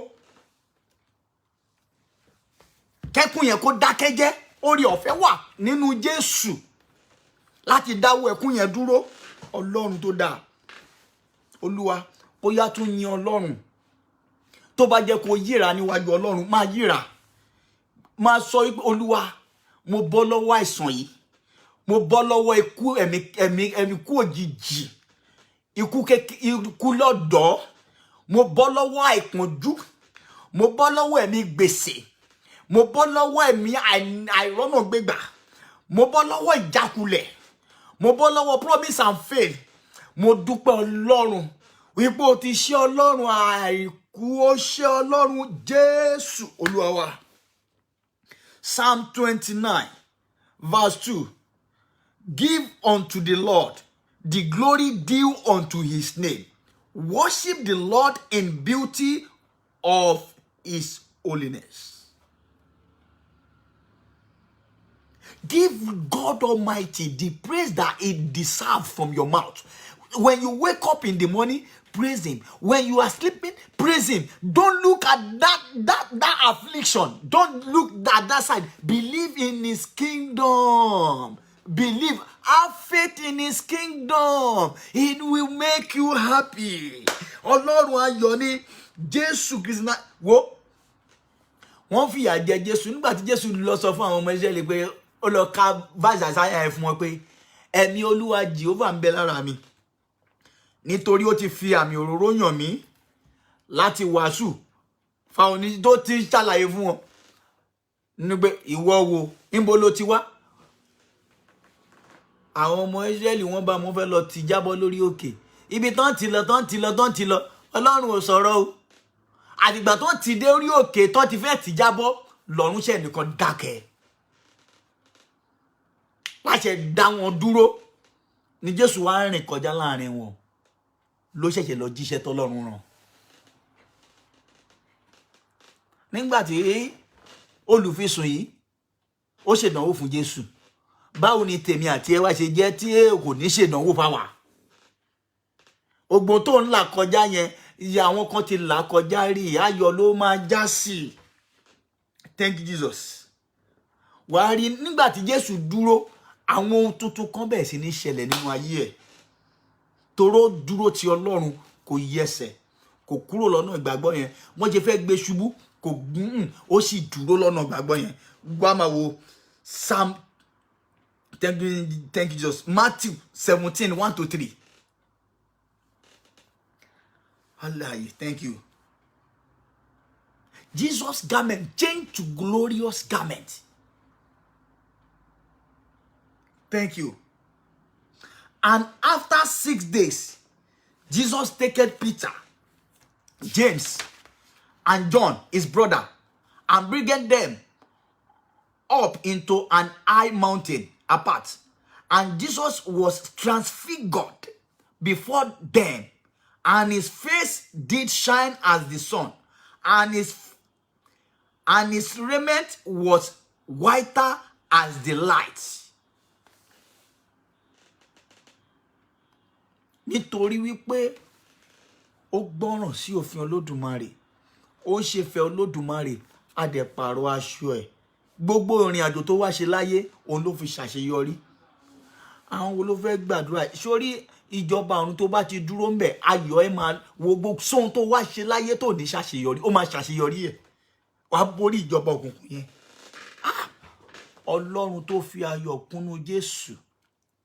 Kẹ́kún yẹn kó dákẹ́jẹ́, orí ọ̀fẹ́ wà nínú Jésù láti dáwọ́ ẹkún yẹn dúró. Ọlọ́run tó dáa. Olúwa, bóyá tún yin Ọlọ́run. Tó bá jẹ́ kó yíra níwájú Ọlọ́run, máa yíra. Máa sọ wípé Olúwa, mo bọ́ lọ́wọ́ àìsàn yìí. Mo bọ́ lọ́wọ́ ẹ̀mí kú òjijì. Ikú lọ́dọ̀. Mo bọ́ lọ́wọ́ àìpọ́njú. Mo bọ́ lọ́wọ́ ẹ̀mí gbèsè. Mo bọ́ lọ́wọ́ ẹ̀mí àìrọ́nà gbégbà. Mo bọ́ lọ́wọ́ ìjákulẹ̀. Mo bọ́ lọ́wọ́ promise and faith. Mo dúpẹ́ Ọlọ́run wípé o ti ṣe Ọlọ́run àìkú, ó ṣe Ọlọ́run Jésù Olúwa wa. Psalm 29 verse 2. Give unto the Lord the glory due unto his name. Worship the Lord in beauty of his holiness. Give God Almighty the praise that he deserves from your mouth. When you wake up in the morning, praise him. When you are sleeping, praise him. Don't look at that affliction. Don't look at that side. Believe in his kingdom. Believe. Have faith in his kingdom. It will make you happy. Ọlọ́run ayọ̀ ni Jésù Kristi náà. Wo wọ́n fìyà jẹ Jésù nígbà tí Jésù lọ sọ fún àwọn ọmọ Ísírẹ́lì pé ó lọ ka verse Isaiah fún wọn pé ẹ̀mí Olúwa Jehovah ń bẹ lára mi. Nítorí ó ti fi àmì òróró yàn mí láti wàásù fáwọn ní tó ti ṣàlàyé fún wọn. Nígbà ìwọ wo níbo ló ti wá? Àwọn ọmọ Ísírẹ́lì wọ́n bá wọn fẹ́ lọ ti jábọ́ lórí òkè. Ibi tán ti lọ Ọlọ́run ò sọ̀rọ̀ o. Àdìgbà tán ti dé orí òkè tán ti fẹ́ ti jábọ́ lọ́run ṣe nìkan dákẹ́. Láṣẹ dá wọn dúró ni Jésù wá rìn kọjá láàrin wọn. Ló ṣẹ̀ṣẹ̀ lọ jíṣẹ́ tọ́lọ́run rán. Nígbà tí olùfisùn yìí ó ṣèdánwò fún Jésù. Báwo ni tèmi àti ẹ wá ṣe jẹ́ tí kò ní ṣèdánwò fáwa? Ogbon tó ń là kọjá yẹn, ìyà àwọn kan ti là kọjá rí, ayọ̀ ló máa já sí. Thank you Jesus. Wàá rí nígbà tí Jésù dúró, àwọn ohun tuntun kan bẹ̀rẹ̀ sí ní ṣẹlẹ̀ nínú ayé ẹ̀. Toró dúró ti Ọlọ́run kò yẹsẹ̀, kò kúrò lọ́nà ìgbàgbọ́ yẹn. Wọ́n ṣe fẹ́ gbé ṣubú, kò gún, ó sì dúró lọ́nà ìgbàgbọ́ yẹn. Wá máa wo Psalm, thank you Jesus. Matthew 17, 1-3. Allah, thank you. Jesus' garment changed to glorious garment. Thank you. And after 6 days, Jesus taketh Peter, James, and John, his brother, and bringeth them up into an high mountain apart. And Jesus was transfigured before them, and his face did shine as the sun, and his raiment was whiter as the light. Nítorí wípé ó gbọ́ràn sí òfin Olódùmarè, ó ń ṣe fẹ́ Olódùmarè, a dẹ̀ pààrọ̀ aṣọ ẹ̀. Gbogbo ìrìn àjò tó wá ṣe láyé òun ló fi ṣàṣeyọrí. Àwọn wo ló fẹ́ gbàdúrà? Sórí ìjọba ọ̀run tó bá ti dúró ńbẹ̀, ayọ̀ ẹ máa wo gbogbo sóhun tó wá ṣe láyé tó ní ṣàṣeyọrí, ó máa ṣàṣeyọrí ẹ̀. Wàá borí ìjọba òkùnkùn yẹn. Ọlọ́run tó fi ayọ̀ kúnnú Jésù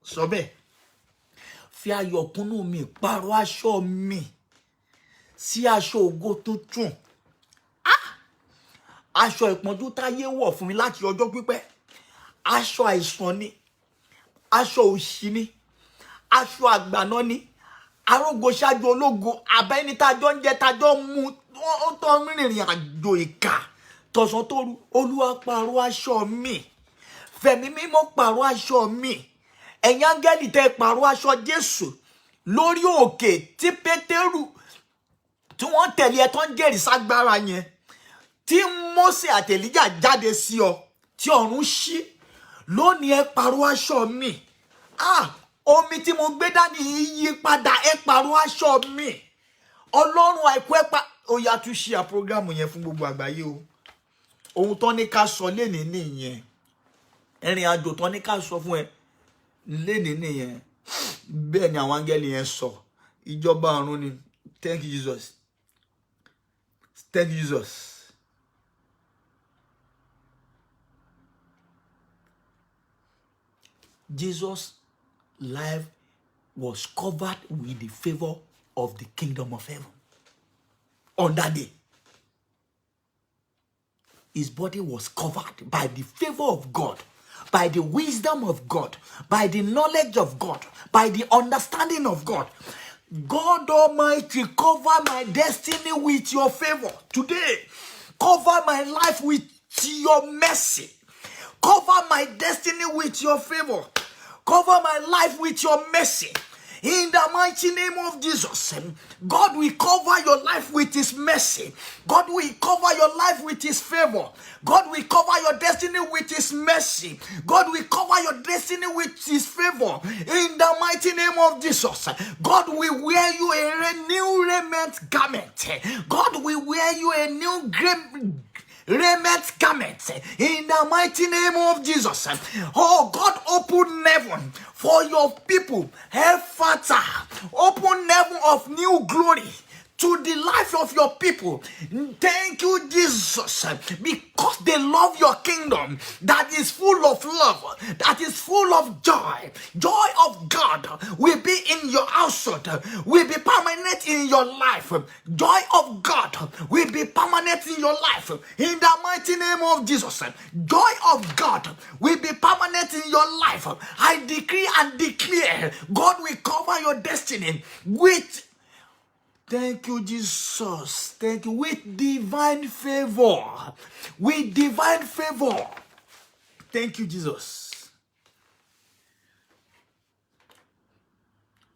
sọ bẹ́ẹ̀. Fi ayọ̀ kúnnú mi, pààrọ̀ aṣọ mi sí aṣọ ògo tuntun. Aṣọ ìpọ́njú táyé wọ̀ fún mi láti ọjọ́ pípẹ́. aṣọ àìsàn ni, aṣọ òṣì ni, aṣọ àgbàná ni, arógo ṣáájú ológo, àbẹ́ni tájọ́ ń jẹ tájọ́ ń mu, ó tọ́ rìnrìn àjò ìkà tọ̀sán tóru. Olúwa pààrọ̀ aṣọ mi, fẹ̀mí mímọ́ pààrọ̀ aṣọ mi. Ẹ̀yin áńgẹ́lì tẹ́ pààrọ̀ aṣọ Jésù lórí òkè tí Pétérù tí wọ́n tẹ̀lé ẹ tó ń jẹ́rìí ságbára yẹn, tí Mósè àti Èlíjà jáde sí ọ, tí ọ̀run ṣí. Lónìí ẹ pààrọ̀ aṣọ mi. Omi tí mo gbé dání yí padà, ẹ pààrọ̀ aṣọ mi. Ọlọ́run àìkú ẹ ó yá tún ṣe àpọ́grámù yẹn fún gbogbo àgbáyé o. Ohun tó ní ká sọ lénìí nìyẹn. Ìrìn àjò tó ní ká sọ fún ẹ lénìí nìyẹn. Bẹ́ẹ̀ ni àwọn áńgẹ́lì yẹn sọ. Ìjọba ọ̀run ni. Thank you, Jesus. Thank you, Jesus. Jesus' life was covered with the favor of the kingdom of heaven. On that day, his body was covered by the favor of God, by the wisdom of God, by the knowledge of God, by the understanding of God. God Almighty, cover my destiny with your favor today. Cover my life with your mercy. Cover my destiny with your favor. Cover my life with your mercy. In the mighty name of Jesus, God will cover your life with his mercy. God will cover your life with his favor. God will cover your destiny with his mercy. God will cover your destiny with his favor. In the mighty name of Jesus, God will wear you a new raiment garment. God will wear you a new raiment garment in the mighty name of Jesus. Oh, God, open heaven for your people. Ephphatha, open heaven of new glory to the life of your people. Thank you, Jesus, because they love your kingdom that is full of love, that is full of joy. Joy of God will be in your household, will be permanent in your life. Joy of God will be permanent in your life. In the mighty name of Jesus, joy of God will be permanent in your life. I decree and declare, God will cover your destiny with, thank you, Jesus. Thank you. With divine favor. With divine favor. Thank you, Jesus.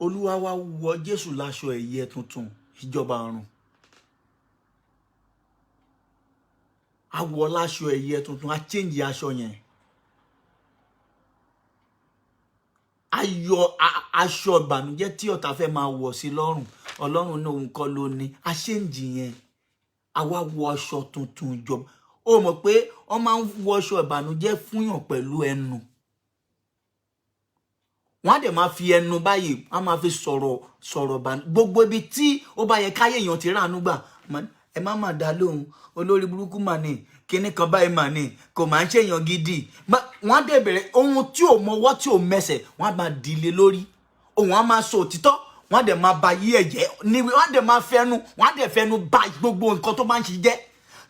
Olúwa wa wọ Jésù láṣọ ẹ̀yẹ tuntun ìjọba ọ̀run. A wọ láṣọ ẹ̀yẹ tuntun, a change aṣọ yẹn. Ayọ̀ aṣọ ìbànújẹ́ tí ọ̀tá fẹ́ máa wọ̀ sí lọ́rùn. Ọlọ́run náà òun kọ́ ló ní. A change yẹn. A wá wọ aṣọ tuntun ìjọba. Ó mọ̀ pé wọ́n máa ń wọ aṣọ ìbànújẹ́ fún yàn pẹ̀lú ẹnu. Wọ́n á dẹ̀ máa fi ẹnu báyìí, wọ́n á máa fi sọ̀rọ̀ gbogbo ibi tí ó bá yẹ káyé èèyàn ti ránu gbà. Ẹ má mà dá lóhùn, olórí burúkú mà ní, kíní kan báyìí mà ní, kò máa ń ṣèyàn gidi. Wọ́n á dẹ̀ bẹ̀rẹ̀ ohun tí ò mọwọ́ tí ò mẹsẹ̀, wọ́n á máa dìle lórí. Òun á máa sọ òtítọ́, wọ́n á dẹ̀ máa ba yí ẹ̀jẹ̀, wọ́n á dẹ̀ máa fẹnu, wọ́n á dẹ̀ fẹnu ba gbogbo nǹkan tó máa ń ṣe jẹ́,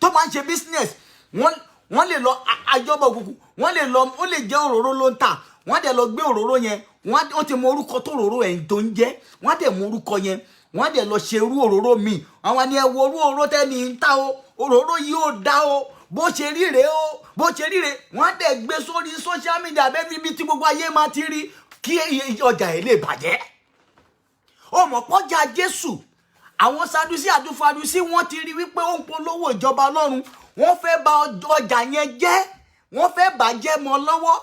tó máa ń ṣe business. Wọ́n lè lọ àjọbọ̀ òkùnkùn, wọ́n lè lọ, ó lè jẹ́ òróró ló ń tà, wọ́n á dẹ̀ lọ gbé òróró yẹn, wọ́n ti mọ orúkọ tó òróró ẹ̀ tó ń jẹ́, wọ́n á dẹ̀ mọ orúkọ yẹn, wọ́n á dẹ̀ lọ ṣe irú òróró míì. Àwọn ni ẹ wo orú òróró tẹ́ni ń ta o, òróró yìí ò dá o, bó ṣe ríre o, bó ṣe ríre. Wọ́n á dẹ̀ gbé sórí social media bẹ́ẹ̀ bí tí gbogbo ayé máa ti rí kí ọjà ẹ̀ lè bàjẹ́. Ó mọ̀ pọ́jà Jésù, àwọn Sadusí àti Farisi wọ́n ti rí wípé ó ń polówó ìjọba Ọlọ́run. Wọ́n fẹ́ bà ọjà yẹn jẹ́, wọ́n fẹ́ bàjẹ́ mọ́ lọ́wọ́.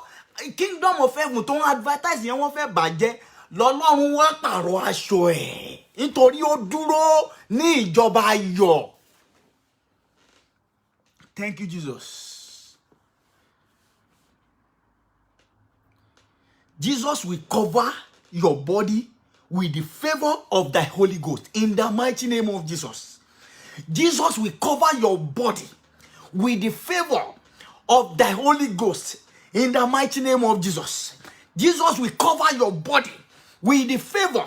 Kingdom of heaven tó ń advertise yẹn wọ́n fẹ́ bàjẹ́. Lọ́lọ́run wá pààrọ̀ aṣọ ẹ̀ nítorí ó dúró ní ìjọba ayọ̀. Thank you, Jesus. Jesus will cover your body with the favor of the Holy Ghost in the mighty name of Jesus. Jesus will cover your body with the favor of the Holy Ghost in the mighty name of Jesus. Jesus will cover your body with the favor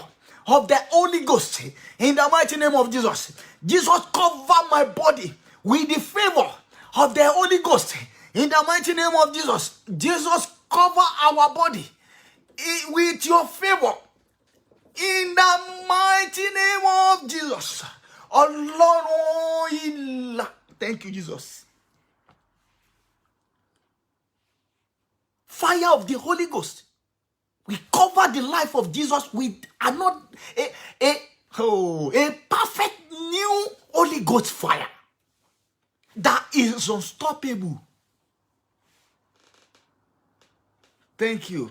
of the Holy Ghost in the mighty name of Jesus. Jesus cover my body with the favor of the Holy Ghost in the mighty name of Jesus. Jesus cover our body with your favor. In the mighty name of Jesus. Ọlọ́run ìlà. Thank you, Jesus. Fire of the Holy Ghost. We cover the life of Jesus with a perfect new Holy Ghost fire that is unstoppable. Thank you.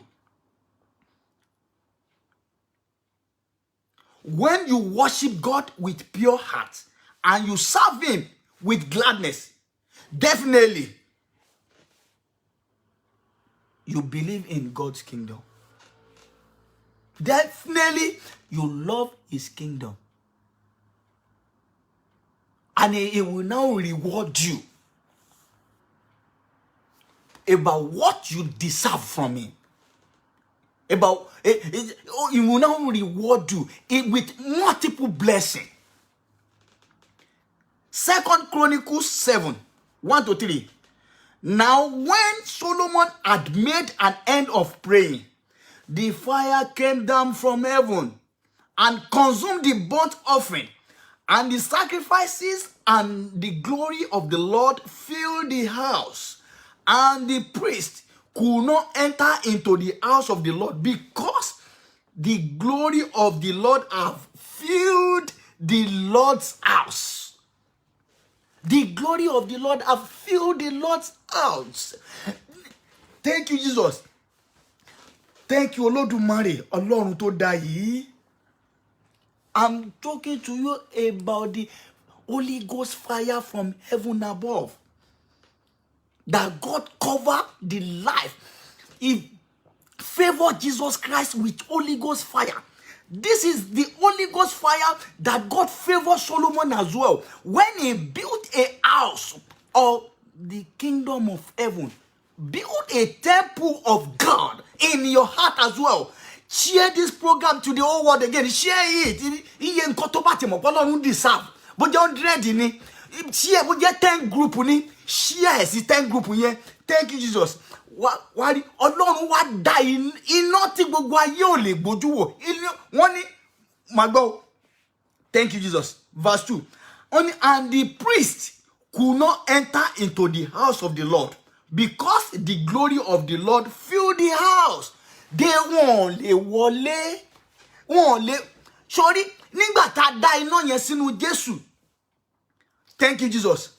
When you worship God with pure heart and you serve Him with gladness, definitely you believe in God's kingdom. Definitely you love His kingdom. And He will now reward you about what you deserve from Him. He will now reward you with multiple blessings. 2 Chronicles 7, 1-3. Now when Solomon had made an end of praying, the fire came down from heaven and consumed the burnt offering and the sacrifices, and the glory of the Lord filled the house. And the priest could not enter into the house of the Lord because the glory of the Lord have filled the Lord's house. The glory of the Lord have filled the Lord's house. Thank you, Jesus. Thank you, Olódùmarè, Ọlọ́run tó dá yìí. I'm talking to you about the Holy Ghost fire from heaven above. That God cover the life. He favored Jesus Christ with Holy Ghost fire. This is the Holy Ghost fire that God favored Solomon as well. When he built a house of the kingdom of heaven, build a temple of God in your heart as well. Share this program to the whole world again. Share it. Iye nǹkan tó bá ti mọ̀ pé Ọlọ́run deserve. Bó jẹ́ 100 ni. Share bó jẹ́ 10 group ni. Share sí 10 group yẹn. Thank you, Jesus. Wá rí Ọlọ́run wá dá iná tí gbogbo ayé ò lè gbójú wò. Wọ́n ní máa gbọ́. Thank you, Jesus. Verse 2. Only and the priest could not enter into the house of the Lord because the glory of the Lord filled the house. They won't lè wọlé. Wọ́n lè. Sorry, nígbà tá dá iná yẹn sínú Jésù. Thank you, Jesus.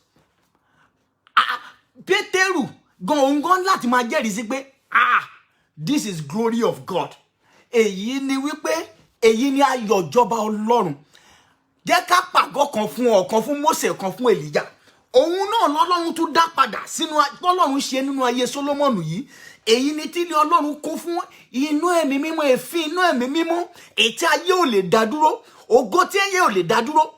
Pétérù gan láti máa jẹ́rìí sí pé this is glory of God. Èyí ni wípé èyí ni ayọ̀ ìjọba Ọlọ́run. Jẹ́ ká pàgọ́ kan fún ọ, kan fún Mósè, kan fún Èlíjà. Òun náà lọ́lọ́run tún dá padà sínú Ọlọ́run ṣe nínú ayé Sólómọ́nì yìí. Èyí ni tí ilé Ọlọ́run kún fún inú ẹ̀mí mímọ́, èéfín inú ẹ̀mí mímọ́, èyí tí ayé ò lè dá dúró, ògo tí ayé ò lè dá dúró.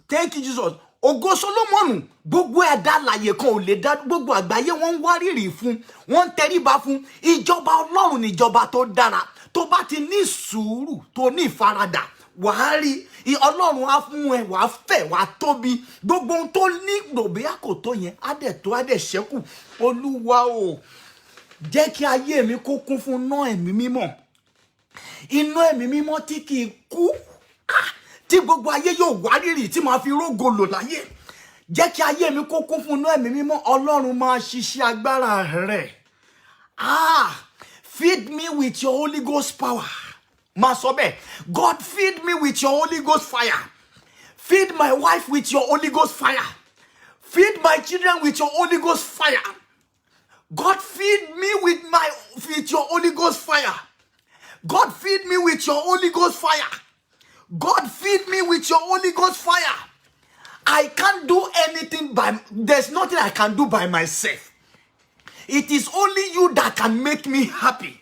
Thank you, Jesus. Ògo Sólómọ́nì, gbogbo ẹ̀dá alààyè kan ò lè dá, gbogbo àgbáyé wọ́n ń wárìrì fún, wọ́n ń tẹríba fún. Ìjọba Ọlọ́run ni ìjọba tó dára. Tó bá ti ní sùúrù, tó ní ìfaradà, wàá rí Ọlọ́run á fún ẹ, wàá fẹ̀, wàá tóbi. Gbogbo ohun tó ní gbòbíà kò tó yẹn, á dẹ̀ tó, á dẹ̀ ṣẹ́kù. Olúwa o, jẹ́ kí ayé mi kó kún fún iná ẹ̀mí mímọ́. Iná ẹ̀mí mímọ́ tí kì í kú. Tí gbogbo ayé yóò wárìrì, tí màá fi rógo lò láyé. Jẹ́ kí ayé mi kó kún fún iná ẹ̀mí mímọ́. Ọlọ́run máa ṣiṣẹ́ agbára rẹ̀. Feed me with your Holy Ghost power. Masobe, God, feed me with your Holy Ghost fire. Feed my wife with your Holy Ghost fire. Feed my children with your Holy Ghost fire. God, feed me with your Holy Ghost fire. God, feed me with your Holy Ghost fire. God, feed me with your Holy Ghost fire. I can't do anything there's nothing I can do by myself. It is only you that can make me happy.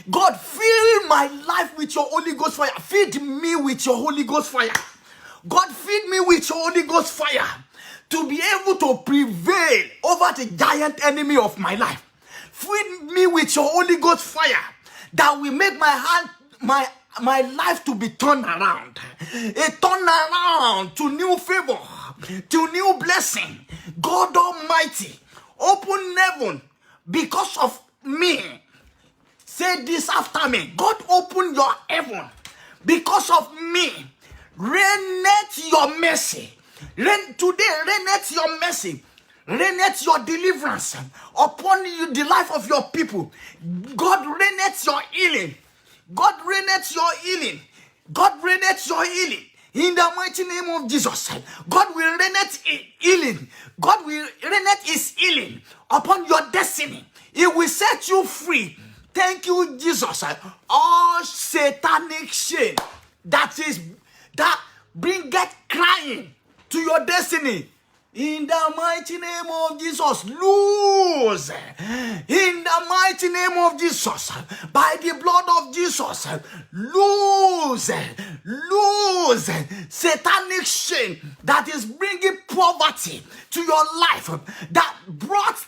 God, fill my life with your Holy Ghost fire. Feed me with your Holy Ghost fire. God, feed me with your Holy Ghost fire to be able to prevail over the giant enemy of my life. Feed me with your Holy Ghost fire that will make my life to be turned around. A turn around to new favor, to new blessing. God Almighty, open heaven because of me. Say this after me. God, open your heaven because of me. Reignite your mercy. Today, reignite your mercy. Reignite your deliverance upon you, the life of your people. God, reignite your healing. God, reignite your healing. God, reignite your healing. In the mighty name of Jesus, God will reignite healing. God will reignite his healing upon your destiny. It will set you free. Thank you, Jesus. All satanic shame that bringeth crying to your destiny, in the mighty name of Jesus, lose. In the mighty name of Jesus, by the blood of Jesus, lose satanic shame that is bringing poverty to your life, that brought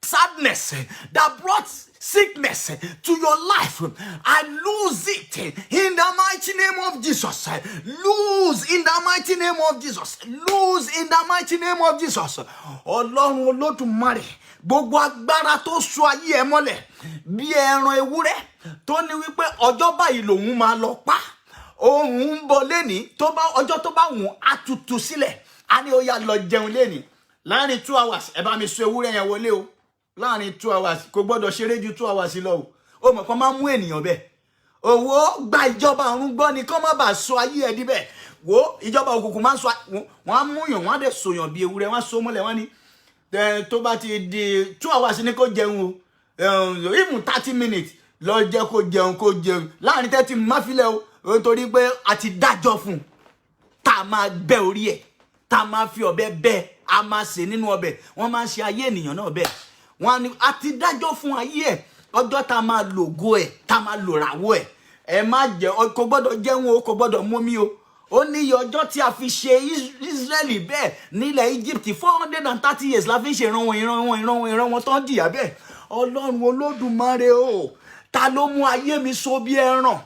sadness, that brought sickness to your life. I lose it in the mighty name of Jesus. Lose in the mighty name of Jesus. Lose in the mighty name of Jesus. Ọlọ́run Olódùmarè, gbogbo agbára tó so ayé ẹ mọ́lẹ̀ bí ẹran ewúrẹ́ tó ní wípé ọjọ́ báyìí lòun máa lọ pa, òun ń bọ̀ lẹ́ni ọjọ́ tó bá wùn á tutù sílẹ̀, á ní ó yá lọ jẹun lẹ́ni láàrin 2 hours. Ẹ bá mi so ewúrẹ́ yẹn wọlé o. Láàrin 2 hours, kò gbọ́dọ̀ ṣeré ju 2 hours lọ o mọ̀ kan máa mú ènìyàn bẹ́ẹ̀. Owó gba ìjọba ọ̀run gbọ́ ni kán má bàa sọ ayé ẹ̀ díbẹ̀. Wo ìjọba òkùnkùn máa ń sọ, wọ́n á mú yàn, wọ́n á dẹ̀ sòyàn bí ewúrẹ́, wọ́n á so mọ́lẹ̀, wọ́n ní tó bá ti di 2 hours ní kó jẹun o, even 30 minutes lọ jẹ́ kó jẹun láàrin 30 má filẹ̀ o, nítorí pé a ti dájọ́ fún un. Tá a máa bẹ́ orí ẹ̀, tá a máa fi ọ̀bẹ bẹ́, a máa sè nínú ọbẹ̀. Wọ́n máa ń ṣe ayé ènìyàn náà bẹ́ẹ̀. Wọ́n ní a ti dájọ́ fún ayé ẹ̀, ọjọ́ tá a máa lògo ẹ̀, tá a máa lò ràwọ̀ ẹ̀. Ẹ má jẹ, kò gbọ́dọ̀ jẹun o, kò gbọ́dọ̀ mómi o. Ó ní iye ọjọ́ tí a fi ṣe Israeli bẹ́ẹ̀ nílẹ̀ Egypt 430 years la fi ṣe ìran wọn tán jìyà bẹ́ẹ̀. Ọlọ́run Olódùmarè o, ta ló mú ayé mi so bí ẹran?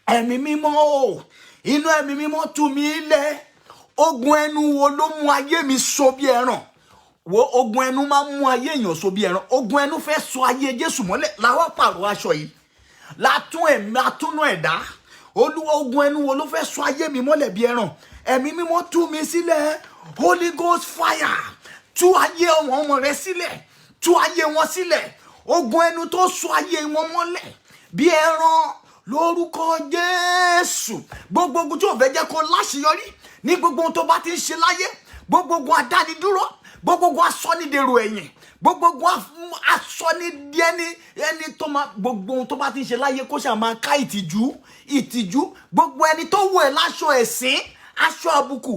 Ẹ̀mí mímọ́ o, inú ẹ̀mí mímọ́ tú mi lẹ̀. Ogun ẹnu wo ló mú ayé mi so bí ẹran? Wo ogun ẹnu máa mú ayé èèyàn so bí ẹran. Ogun ẹnu fẹ́ sọ ayé Jésù mọ́lẹ̀. Láwọ́ pàrọ̀ aṣọ yìí, látún ẹ̀mí atúnú ẹ̀dá. Olúwa, ogun ẹnu wo ló fẹ́ sọ ayé mi mọ́lẹ̀ bí ẹran? Ẹ̀mí mímọ́ tú mi sílẹ̀. Holy Ghost fire, tú ayé àwọn ọmọ rẹ sílẹ̀, tú ayé wọn sílẹ̀. Ogun ẹnu tó sọ ayé wọn mọ́lẹ̀ bí ẹran, lórúkọ Jésù. Gbogbo ogun tí ò fẹ́ jẹ́ kó láṣeyọrí ní gbogbo ohun tó bá ti ń ṣe láyé, gbogbo ogun adánidúró, gbogbo ogun asọ́nidèrò ẹ̀yìn, gbogbo ogun asọ́nidẹ́ni ẹni tó máa, gbogbo ohun tó bá ti ń ṣe láyé kó ṣáà máa ká ìtìjú, gbogbo ẹni tó wọ̀ ẹ́ láṣọ ẹ̀sín, aṣọ àbùkù,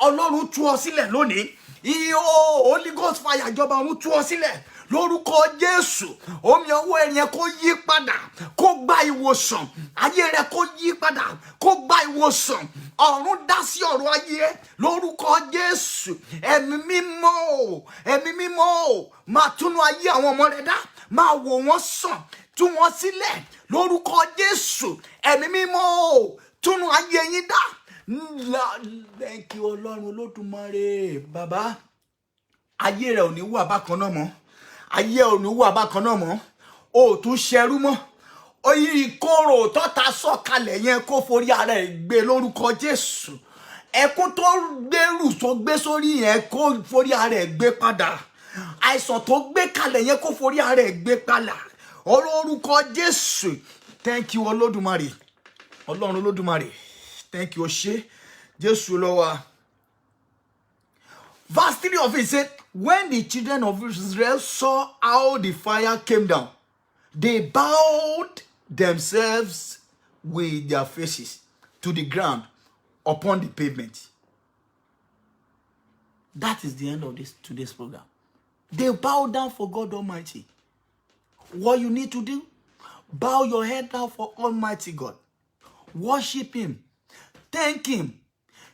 Ọlọ́run tú ọ sílẹ̀ lónìí. Holy Ghost fire, ìjọba ọ̀run tú ọ sílẹ̀ lórúkọ Jésù. Omi ọwọ́ ẹ̀ yẹn kó yí padà, kó gba ìwòsàn. Ayé rẹ kó yí padà, kó gba ìwòsàn. Ọ̀run dá sí ọ̀rọ̀ ayé lórúkọ Jésù. Ẹ̀mí mímọ́ o, máa túnú ayé àwọn ọmọ rẹ dá, máa wò wọ́n sàn, tú wọn sílẹ̀ lórúkọ Jésù. Ẹ̀mí mímọ́ o, túnú ayé yín dá. Thank you Ọlọ́run Olódùmarè. Bàbá, ayé rẹ ò ní wà bákan náà mọ́. Ayé ò ní wà bákan náà mọ́. O tún ṣẹrú mọ́. Oyi ìkorò tọ́ta sọ̀kalẹ̀ yẹn kó forí ara ẹ̀ gbé lórúkọ Jésù. Ẹkún tó gbèrú tó gbé sórí yẹn kó forí ara ẹ̀ gbé padà. Àìsàn tó gbé kalẹ̀ yẹn kó forí ara ẹ̀ gbé padà. Olórúkọ Jésù. Thank you Olódùmarè. Ọlọ́run Olódùmarè. Thank you, Oshe. Jésù lọ́wọ́. Verse 3 of it said, when the children of Israel saw how the fire came down, they bowed themselves with their faces to the ground upon the pavement. That is the end of today's program. They bow down for God Almighty. What you need to do, bow your head down for Almighty God. Worship Him. Thank Him.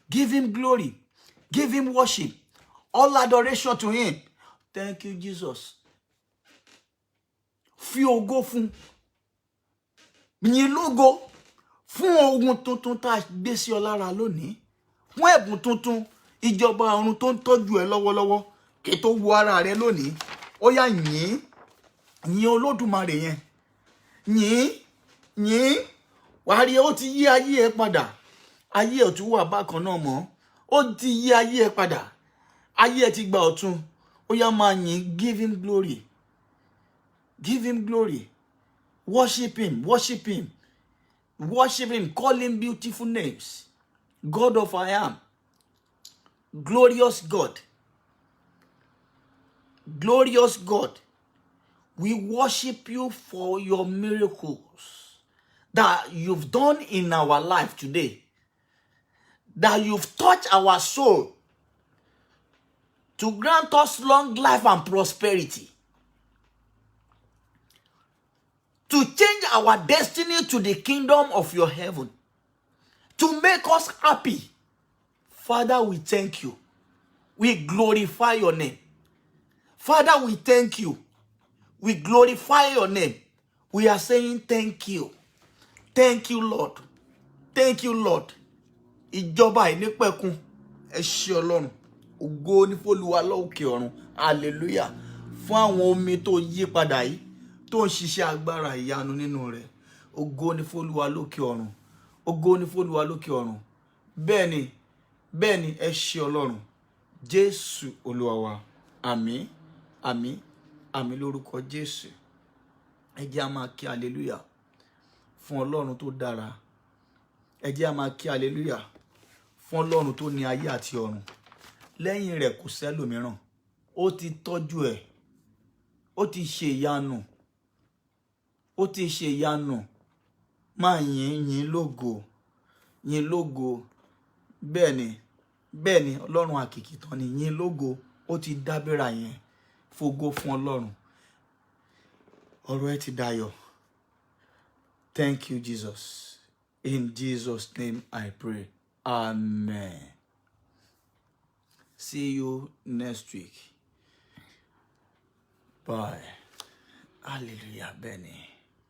Give Him glory. Give Him worship. All adoration to Him. Thank you, Jesus. Fi ògo fún. Yìn lógo fún ohun tuntun tá gbé sí ọ lára lónìí. Fún ẹ̀bùn tuntun, ìjọba ọ̀run tó ń tọ́jú ẹ lọ́wọ́lọ́wọ́ kí tó wo ara rẹ lónìí. Ó yá yìn Olódùmarè yẹn. yìn wàá rí ó ti yí ayé ẹ padà. Ayé ẹ tún wà bákan náà mọ́. Ó ti yí ayé ẹ padà. Ayé ẹ ti gba ọ̀tun. Ó yá máa yìn, give him glory. Give him glory. Worship him, worship him. Worship him, call him beautiful names. God of I am. Glorious God. Glorious God. We worship you for your miracles that you've done in our life today. That you've touched our soul to grant us long life and prosperity. To change our destiny to the kingdom of your heaven. To make us happy. Father, we thank you. We glorify your name. Father, we thank you. We glorify your name. We are saying thank you. Thank you, Lord. Thank you, Lord. Ìjọba ìnípẹ̀kun. Ẹ ṣé Ọlọ́run. Ògo ni f'Olúwa lókè ọ̀run. Hallelujah. Fún àwọn omi tó yí padà yìí, tó ń ṣiṣẹ́ agbára ìyanu nínú rẹ̀. Ògo ni f'Olúwa lókè ọ̀run. Ògo ni f'Olúwa lókè ọ̀run. Bẹ́ẹ̀ni, ẹ ṣé Ọlọ́run. Jésù Olúwa wa. Àmín, àmín, àmín lórúkọ Jésù. Ẹ jẹ́ á máa kí hallelujah fún Ọlọ́run tó dára. Ẹ jẹ́ á máa kí hallelujah fún Ọlọ́run tó ní ayé àti ọ̀run. Lẹ́yìn rẹ̀ kò sẹ́lòmíràn. Ó ti tọ́jú ẹ̀. Ó ti ṣe ìyanu. Ó ti ṣe ìyanu. Máa yìn lógo. Yìn lógo. Bẹ́ẹ̀ni, Ọlọ́run àkìkì tán ni yìn lógo. Ó ti dábẹ́ra yẹn. Fògo fún Ọlọ́run. Ọ̀rọ̀ ẹ ti dayọ̀. Thank you, Jesus. In Jesus' name I pray. Amen. See you next week. Bye. Hallelujah, Benny.